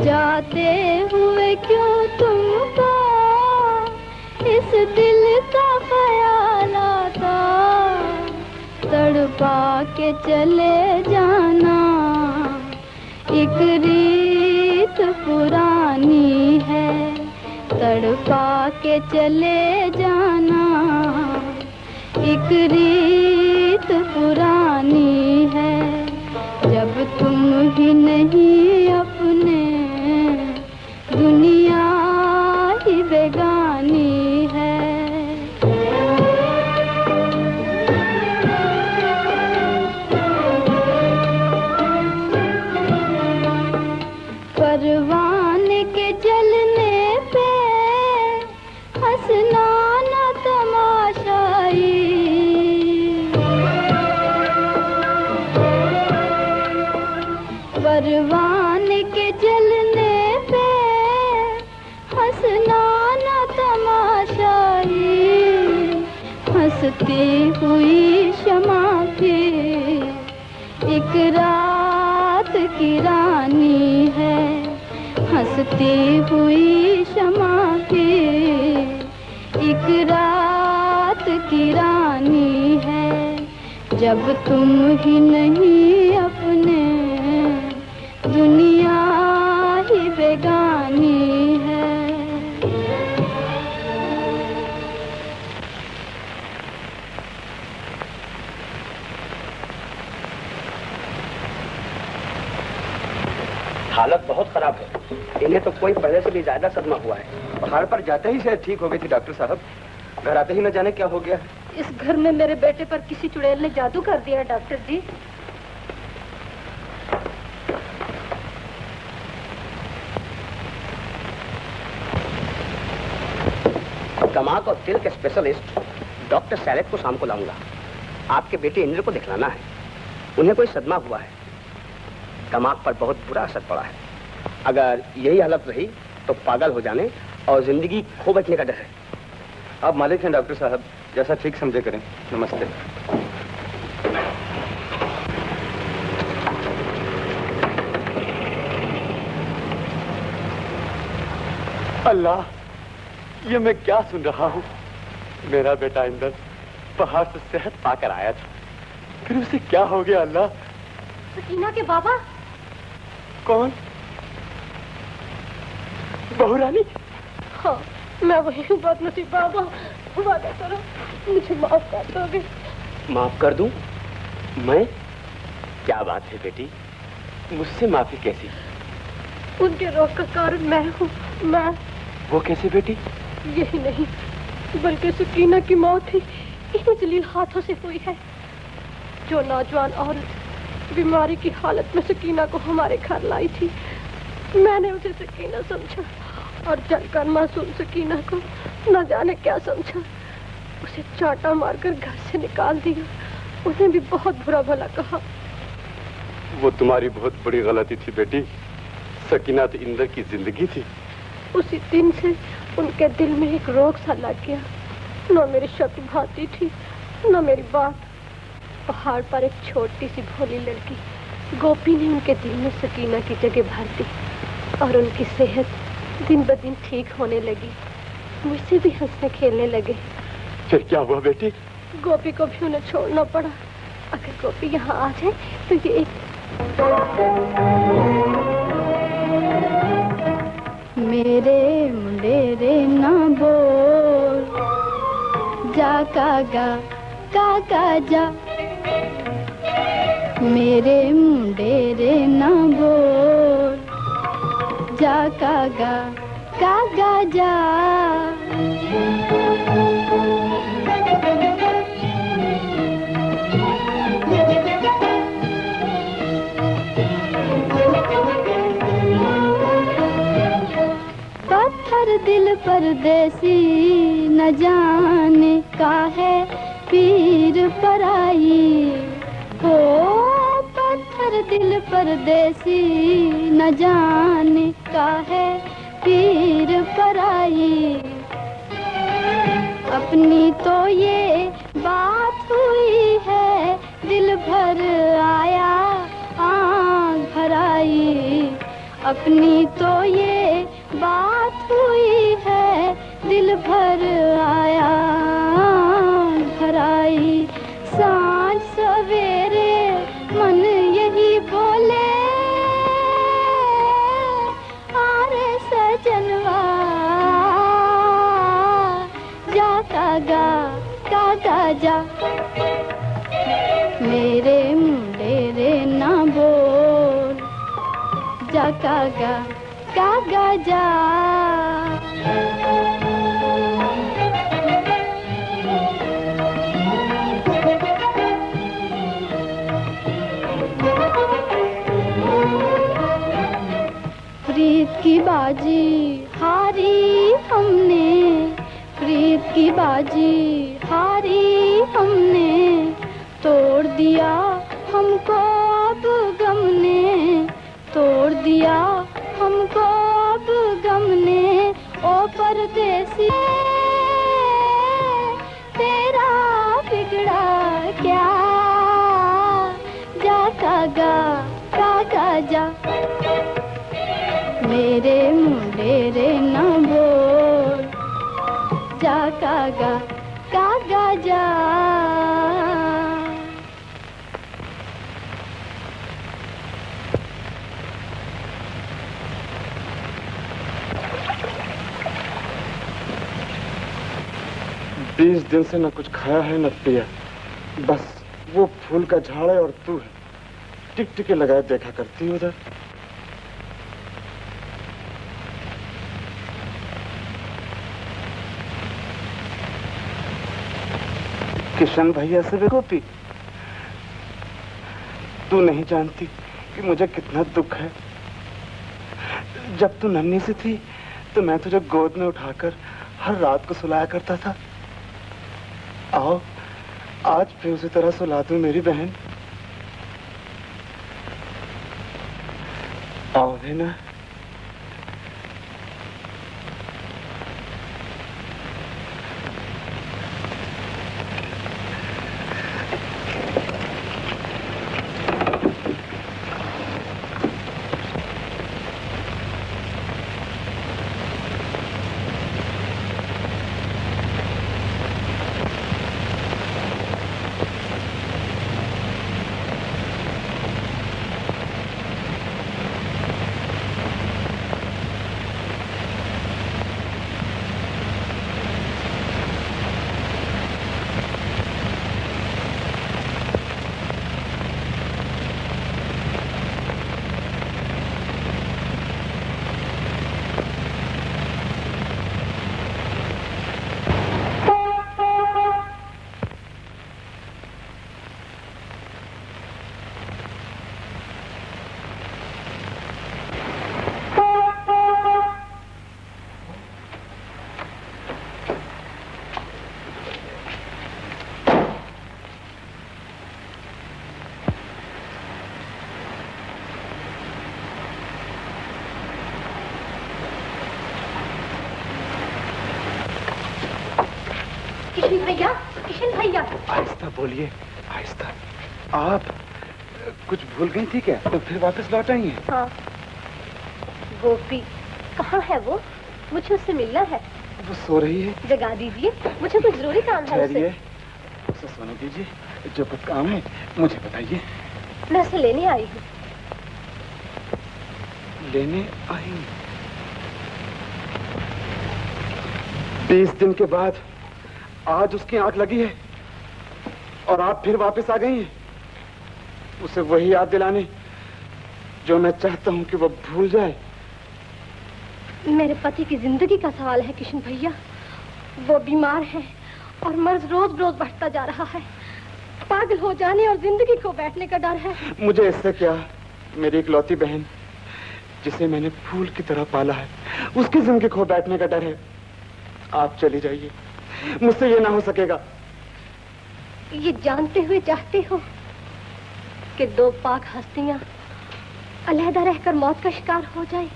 जाते हुए क्यों तुमको इस दिल का ख्याल आता? तड़पा के चले जाना एक रीत पुरानी है। तड़पा के चले जाना एक रीत पुरानी है। जब तुम ही नहीं अपने, दुनिया ही बेगानी है। परवाने के जलने पे हंसना न तमाशाई। परवाने के जलने पे हंसना न तमाशाई। हंसती हुई शमा भी एक रात की रानी है। हंसती हुई शमा भी एक रात की रानी है। जब तुम ही नहीं अपने, दुनिया ही बेगानी है। हालत बहुत खराब है। इन्हें तो कोई पहले से भी ज्यादा सदमा हुआ है। पहाड़ पर जाते ही शायद ठीक हो गई थी डॉक्टर साहब। घर आते ही न जाने क्या हो गया। इस घर में मेरे बेटे पर किसी चुड़ैल ने जादू कर दिया डॉक्टर जी। दिमाग और दिल के स्पेशलिस्ट डॉक्टर सैलेट को शाम को लाऊंगा। आपके बेटे इंद्र को दिखलाना है। उन्हें कोई सदमा हुआ है, दिमाग पर बहुत बुरा असर पड़ा है। अगर यही हालत रही तो पागल हो जाने और जिंदगी खो बैठने का डर है। आप मालिक हैं डॉक्टर साहब, जैसा ठीक समझे करें। नमस्ते। अल्लाह, ये मैं क्या सुन रहा हूँ? मेरा बेटा इंद्र पहाड़ से सेहत पाकर आया था, फिर उसे क्या हो गया अल्लाह? सकीना के बाबा? कौन? बहू रानी? हाँ, मैं वही हूँ बदनसीब बाबा। वादा करो मुझे माफ कर दोगे? माफ कर दूं? मैं? क्या बात है बेटी, मुझसे माफी कैसी? उनके रोग का कारण मैं हूँ। मैं। वो कैसे बेटी? यही नहीं बल्कि सकीना की मौत ही इन जलील हाथों से हुई है। जो नौजवान औरत बीमारी की हालत में सकीना को हमारे घर लाई थी, मैंने उसे सकीना समझा और जलकर मासूम सकीना को न जाने क्या समझा। उसे चांटा मारकर घर से निकाल दिया। उन्हें भी बहुत बुरा भला कहा। वो तुम्हारी बहुत बड़ी गलती थी बेटी। सकीना तो इंदर की जिंदगी थी। उसी दिन से उनके दिल में एक रोग सा लग गया। न मेरी शक्ल भाती थी न मेरी बात। पहाड़ पर एक छोटी सी भोली लड़की गोपी ने उनके दिल में सकीना की जगह भर दी और उनकी सेहत दिन ब दिन ठीक होने लगी। मुझसे भी हंसने खेलने लगे। फिर क्या हुआ बेटी? गोपी को भी उन्हें छोड़ना पड़ा। अगर गोपी यहाँ आ जाए तो ये एक मेरे मुंडेरे ना बोल जा कागा जा। मेरे मुंडेरे ना बोल जा कागा जा। पत्थर दिल परदेसी न जाने का है पीर पराई हो। पत्थर दिल परदेसी न जाने का है पीर पराई। अपनी तो ये बात हुई है दिल भर आया आँख भराई। अपनी तो ये बात हुई है दिल भर आया भराई। सांझ सवेरे मन यही बोले आरे सजनवा जा कागा जा। मेरे मुंडेरे ना बोल जा कागा जा। प्रीत की बाजी हारी हमने, प्रीत की बाजी हारी हमने। तोड़ दिया हमको अब गम ने, तोड़ दिया हमको अब गम ने। ओ परदेसी तेरा बिगड़ा क्या जा कागा जा। मेरे मुंडेरे ना बोल जा कागा जा। बीस दिन से न कुछ खाया है न पिया, बस वो फूल का झाड़ है और तू है। टिकटिके लगाए देखा करती उधर। किशन भैया से भी गोपी, तू नहीं जानती कि मुझे कितना दुख है। जब तू नन्ही सी थी तो मैं तुझे गोद में उठाकर हर रात को सुलाया करता था। आओ आज भी उसी तरह सुला दूं मेरी बहन। आओ भी ना। किशन भैया, किशन भैया। आहिस्ता बोलिए, आहिस्ता। आप कुछ भूल गई थी क्या? तो फिर वापस लौट आई हैं? हाँ। गोपी कहाँ है वो? मुझे उससे मिलना है। वो सो रही है। जगा दीजिए, मुझे कुछ जरूरी काम है उससे। उसे सोने दीजिए। जो कुछ काम है मुझे बताइए। मैं उसे लेने आई हूँ। लेने आई? 20 दिन के बाद आज उसकी आंख लगी है और आप फिर वापस आ गई हैं उसे वही याद दिलाने जो मैं चाहता हूं कि वो भूल जाए। मेरे पति की जिंदगी का सवाल है किशन भैया। वो बीमार है और मर्ज रोज रोज बढ़ता जा रहा है। पागल हो जाने और जिंदगी खो बैठने का डर है। मुझे इससे क्या, मेरी इकलौती बहन जिसे मैंने फूल की तरह पाला है, उसकी जिंदगी खो बैठने का डर है। आप चली जाइए, मुझसे ये ना हो सकेगा। ये जानते हुए चाहते हो कि दो पाक हस्तियां अलहदा रहकर मौत का शिकार हो जाए?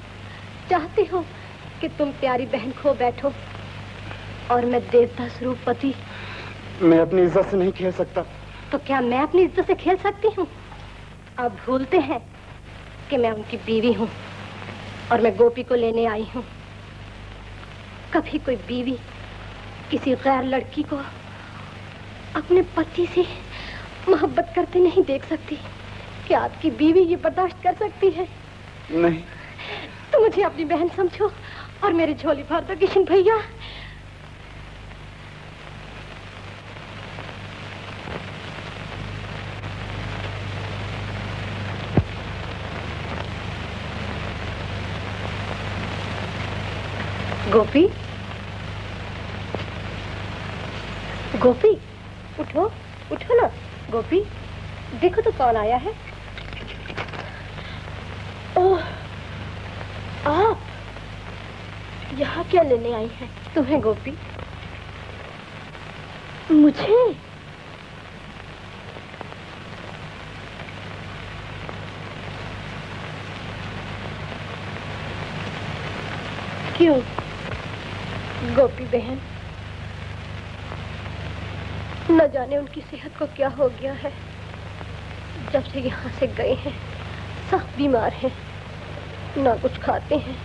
चाहते हो कि तुम प्यारी बहन खो बैठो और मैं देवता स्वरूप पति? मैं अपनी इज्जत से नहीं खेल सकता। तो क्या मैं अपनी इज्जत से खेल सकती हूँ? आप भूलते हैं कि मैं उनकी बीवी हूँ और मैं गोपी को लेने आई हूँ। कभी कोई बीवी किसी गैर लड़की को अपने पति से मोहब्बत करते नहीं देख सकती। क्या आपकी बीवी ये बर्दाश्त कर सकती है? नहीं। तो मुझे अपनी बहन समझो और मेरी झोली भर दो किशन भैया। गोपी, गोपी, उठो, उठो ना। गोपी, देखो तो कौन आया है। ओह, आप यहाँ क्या लेने आई हैं? तुम्हें गोपी? मुझे? क्यों गोपी बहन? न जाने उनकी सेहत को क्या हो गया है। जब से यहाँ से गए हैं सब बीमार हैं। ना कुछ खाते हैं,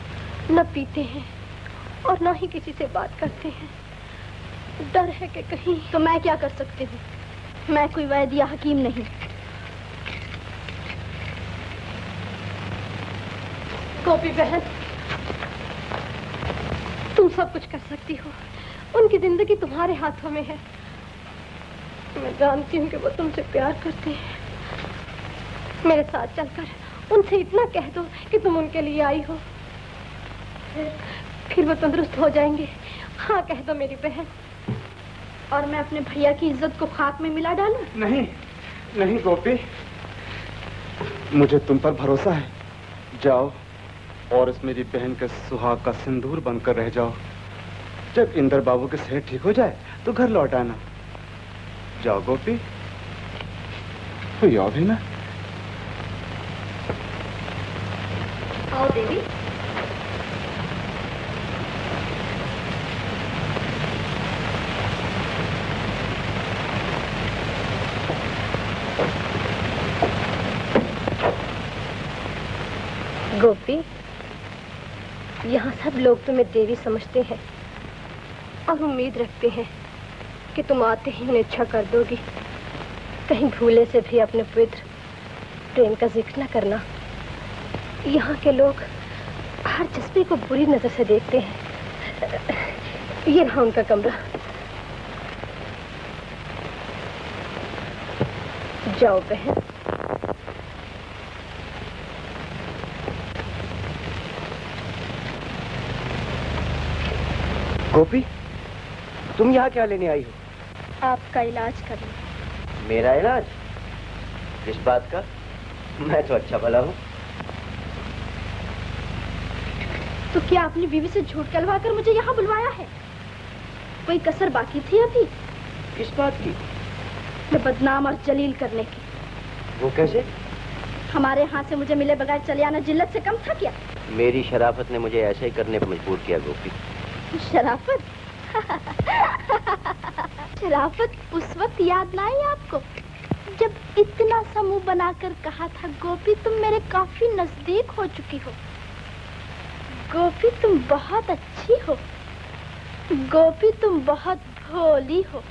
न पीते हैं और ना ही किसी से बात करते हैं। डर है कि कहीं। तो मैं क्या कर सकती हूँ? मैं कोई वैद्य या हकीम नहीं। गोपी बहन, तुम सब कुछ कर सकती हो। उनकी जिंदगी तुम्हारे हाथों में है। मैं जानती हूँ कि वो तुमसे प्यार करते हैं। मेरे साथ चलकर उनसे इतना कह दो कि तुम उनके लिए आई हो। फिर वो तंदुरुस्त हो जाएंगे। हाँ कह दो मेरी बहन। और मैं अपने भैया की इज्जत को खाक में मिला डालूं? नहीं, नहीं गोपी, मुझे तुम पर भरोसा है। जाओ और उस मेरी बहन के सुहाग का सिंदूर बनकर रह जाओ। जब इंदर बाबू की सेहत ठीक हो जाए तो घर लौट आना। जाओ गोपी, कोई और भी ना। आओ देवी। गोपी, यहाँ सब लोग तुम्हें देवी समझते हैं और उम्मीद रखते हैं कि तुम आते ही उन्हें अच्छा कर दोगी। कहीं भूले से भी अपने पवित्र प्रेम का जिक्र न करना। यहाँ के लोग हर जज्बे को बुरी नजर से देखते हैं। ये रहा उनका कमरा। जाओ बहन। गोपी, तुम यहाँ क्या लेने आई हो? आपका इलाज करना। मेरा इलाज? किस बात का? मैं तो अच्छा भला हूँ। तो क्या अपनी बीवी से झूठ कहलवाकर मुझे यहाँ बुलवाया है? कोई कसर बाकी थी अभी? किस बात की? मैं बदनाम और जलील करने की। वो कैसे? हमारे हाथ से मुझे मिले बगैर चले आना जिल्लत से कम था क्या? मेरी शराफत ने मुझे ऐसे ही करने पर मजबूर किया गोपी। शराफत? शराफत उस वक्त याद ना आई आपको जब इतना समूह बनाकर कहा था गोपी तुम मेरे काफी नजदीक हो चुकी हो, गोपी तुम बहुत अच्छी हो, गोपी तुम बहुत भोली हो।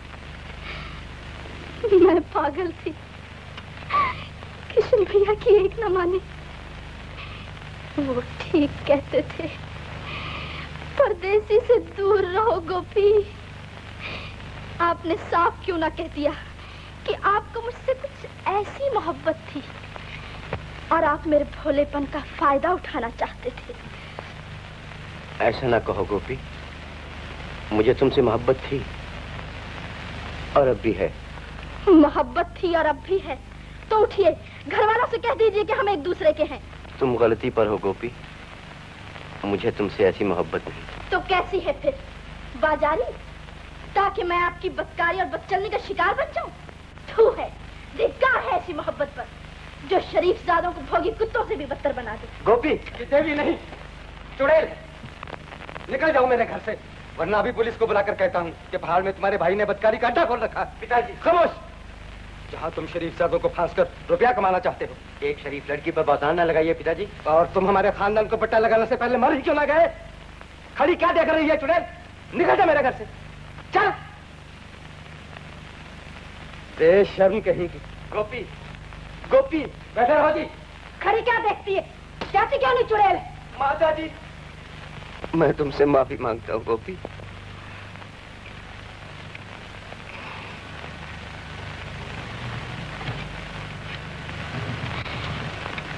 मैं पागल थी, किशन भैया की एक न माने। वो ठीक कहते थे, परदेसी से दूर रहो गोपी। आपने साफ क्यों ना कह दिया कि आपको मुझसे कुछ ऐसी मोहब्बत थी और आप मेरे भोलेपन का फायदा उठाना चाहते थे। ऐसा ना कहो गोपी, मुझे तुमसे मोहब्बत थी और अब भी है। मोहब्बत थी और अब भी है तो उठिए, घर वालों से कह दीजिए कि हम एक दूसरे के हैं। तुम गलती पर हो गोपी, मुझे तुमसे ऐसी मोहब्बत नहीं। तो कैसी है फिर? बाजारी, ताकि मैं आपकी बदकारी और बदचलनी का शिकार बन जाऊं? थू है, धिक्कार है ऐसी मोहब्बत पर जो शरीफ जादों को भोगी कुत्तों से भी बदतर बना दे। गोपी, कितने भी नहीं, चुड़ैल, निकल जाओ मेरे घर से, वरना अभी पुलिस को बुलाकर कहता हूँ कि पहाड़ में तुम्हारे भाई ने बदकारी का अड्डा खोल रखा। पिताजी खामोश, जहाँ तुम शरीफ जादों को फांस कर रुपया कमाना चाहते हो। एक शरीफ लड़की पर बहाना न लगाइए पिताजी। और तुम हमारे खानदान को पट्टा लगाने से पहले मर ही क्यों ना गए? खड़ी क्या देख रही है चुड़ैल? निकल जा मेरे घर से, चल। बेशर्म कहीं की। गोपी, गोपी, बैठे रहो जी। खड़ी क्या देखती है? जाती क्यों नहीं चुड़ैल? माता जी, मैं तुमसे माफी मांगता हूँ गोपी।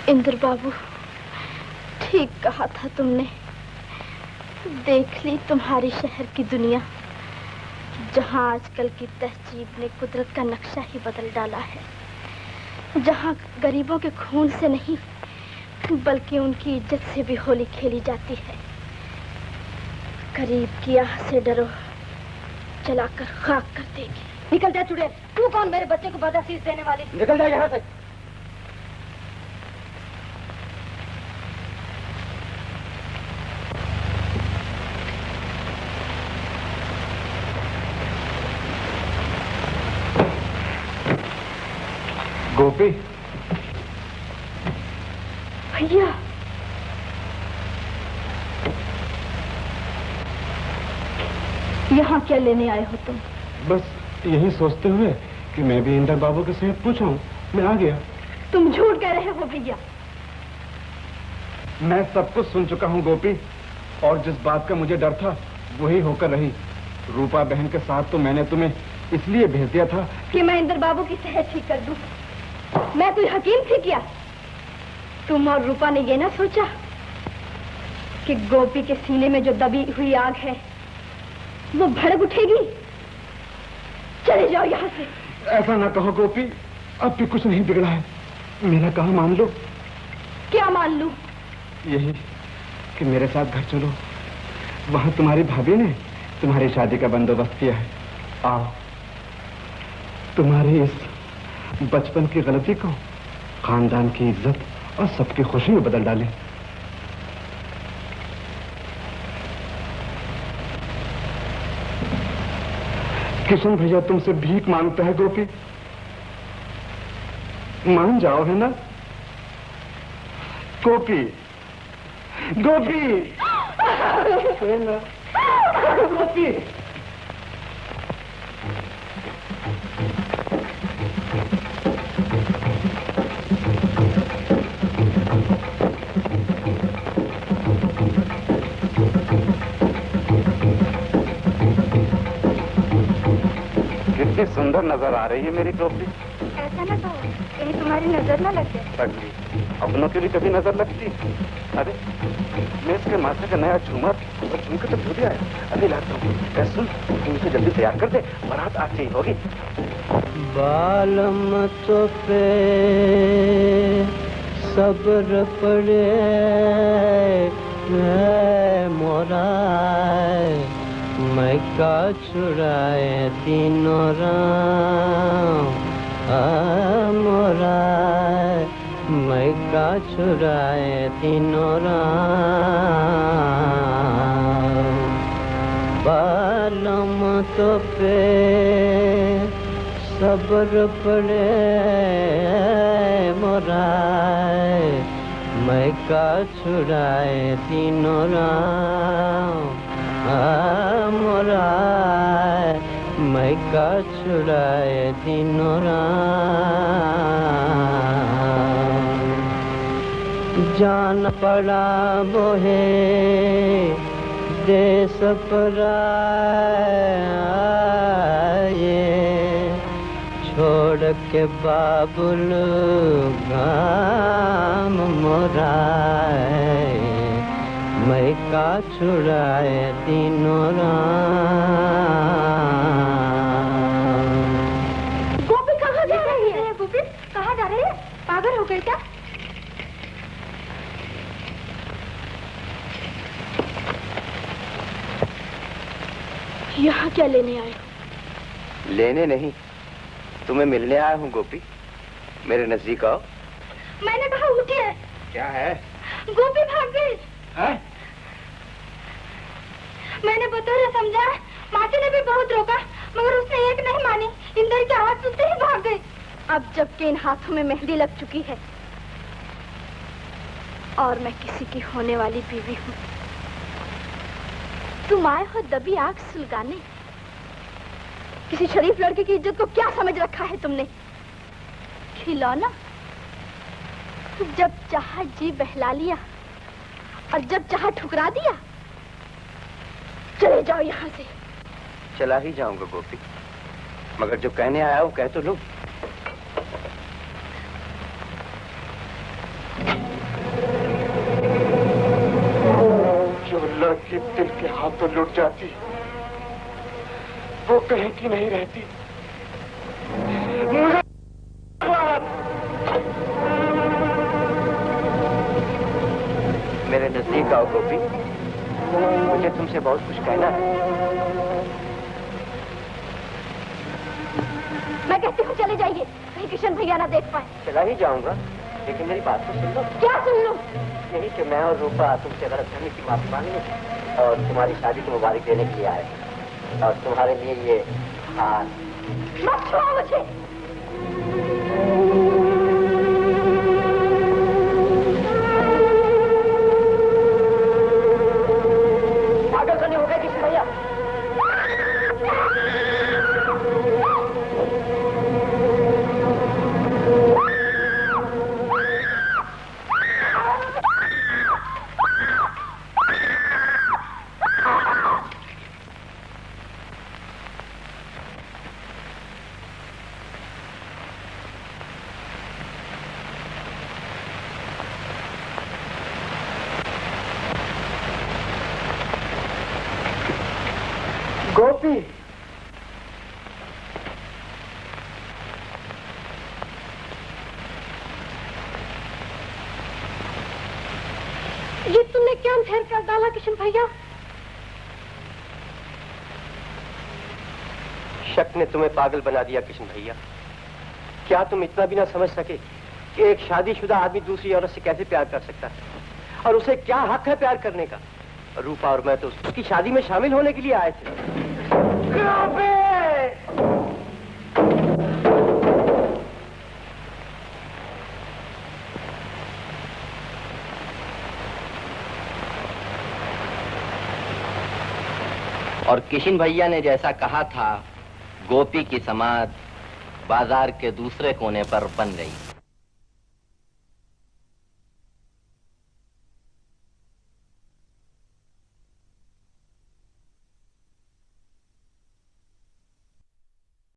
इंद्र बाबू, ठीक कहा था तुमने। देख ली तुम्हारी शहर की दुनिया, जहां आजकल की तहजीब ने कुदरत का नक्शा ही बदल डाला है, जहां गरीबों के खून से नहीं बल्कि उनकी इज्जत से भी होली खेली जाती है। गरीब की आह से डरो, जलाकर खाक कर देगी। निकल जा चुड़ैल, तू कौन मेरे बच्चे को बदअसीस देने वाली? निकल जा यहाँ से। गोपी, भैया, यहाँ क्या लेने आए हो तुम? बस यही सोचते हुए कि मैं भी इंदर बाबू के सेहत पूछूं, मैं आ गया। तुम झूठ कह रहे हो भैया। मैं सब कुछ सुन चुका हूँ गोपी, और जिस बात का मुझे डर था वही होकर रही। रूपा बहन के साथ तो मैंने तुम्हें इसलिए भेज दिया था कि मैं इंदर बाबू की सेहत ठीक कर दूं। मैं कोई हकीम थी क्या? तुम और रूपा ने ये ना सोचा कि गोपी के सीने में जो दबी हुई आग है वो भड़क उठेगी? चले जाओ यहाँ से। ऐसा ना कहो गोपी, अब भी कुछ नहीं बिगड़ा है। मेरा कहा मान लो। क्या मान लूं? यही कि मेरे साथ घर चलो, वहां तुम्हारी भाभी ने तुम्हारी शादी का बंदोबस्त किया है। आओ, तुम्हारी इस बचपन की गलती को खानदान की इज्जत और सबकी खुशी में बदल डालें। किशन भैया तुमसे भीख मांगता है गोपी, मान जाओ, है ना? गोपी, गोपी, है ना? गोपी, कितनी सुंदर नजर आ रही है मेरी टोपी। ऐसा ना कहो, कहीं तुम्हारी नजर ना लग जाए। पगली, अपनों की भी कभी नजर लगती? अरे मैं इसके माथे का नया झूमर और झुमके तो भूल आया। अभी लाता हूँ। सुन, मुझे जल्दी तैयार कर दे, बारात आज ही होगी। बालम तो पे सब्र पड़े मोरा, मैं का छुड़ाए तीनों राम मोरा, मैं का छुड़ाए तीनों राम। बालम दांतों पे सब्र पड़े मोराए, मैं का छुड़ाए तीनों राम मोराए, मैं का छुड़ाए तीनों राम। जान पड़ा मोहे देश पराए, छोड़ के बाबुल गाम मोराए, मैं का छुड़ाए तीनों राम। गोपी कहाँ जा रही है? गोपी कहाँ जा रही है? पागल हो गई क्या? यहाँ क्या लेने आए हो? लेने नहीं, तुम्हें मिलने आया हूँ गोपी। मेरे नजदीक आओ। मैंने कहा उठिए। क्या है? गोपी भाग गई। मैंने बतौर समझा, मासी ने भी बहुत रोका मगर उसने एक नहीं मानी। इंदर की आवाज सुनते ही भाग गई। अब जबकि इन हाथों में मेहंदी लग चुकी है और मैं किसी की होने वाली बीवी हूँ, तुम आए हो दबी आंख सुलगाने। किसी शरीफ लड़के की इज्जत को क्या समझ रखा है तुमने? खिलौना? जब चाहा जी बहला लिया और जब चाहा ठुकरा दिया। चले जाओ यहाँ से। चला ही जाऊंगा गोपी, मगर जो कहने आया हूँ कह तो लूं। जो लड़की दिल के हाथों लुट जाती वो कहीं की नहीं रहती। मेरे नजदीक आओ गोपी, मुझे तुमसे बहुत कुछ कहना है। मैं कहती हूँ चले जाइए, कहीं किशन भैया ना देख पाए। चला ही जाऊंगा, लेकिन मेरी बात तो सुन लो। क्या सुन लो? यही कि मैं और रूपा तुमसे गलतफहमी की माफी मांगने और तुम्हारी शादी को मुबारक देने के लिए आए, और तुम्हारे लिए ये हार। मत छुओ मुझे। पागल तो नहीं हो गए किशन भैया? गोपी, ये तुमने क्या ठहर कर डाला किशन भैया? शक ने तुम्हें पागल बना दिया किशन भैया। क्या तुम इतना भी ना समझ सके कि एक शादीशुदा आदमी दूसरी औरत से कैसे प्यार कर सकता है, और उसे क्या हक है प्यार करने का? रूपा और मैं तो उसकी शादी में शामिल होने के लिए आए थे। और किशन भैया ने जैसा कहा था, गोपी की समाध बाजार के दूसरे कोने पर बन गई।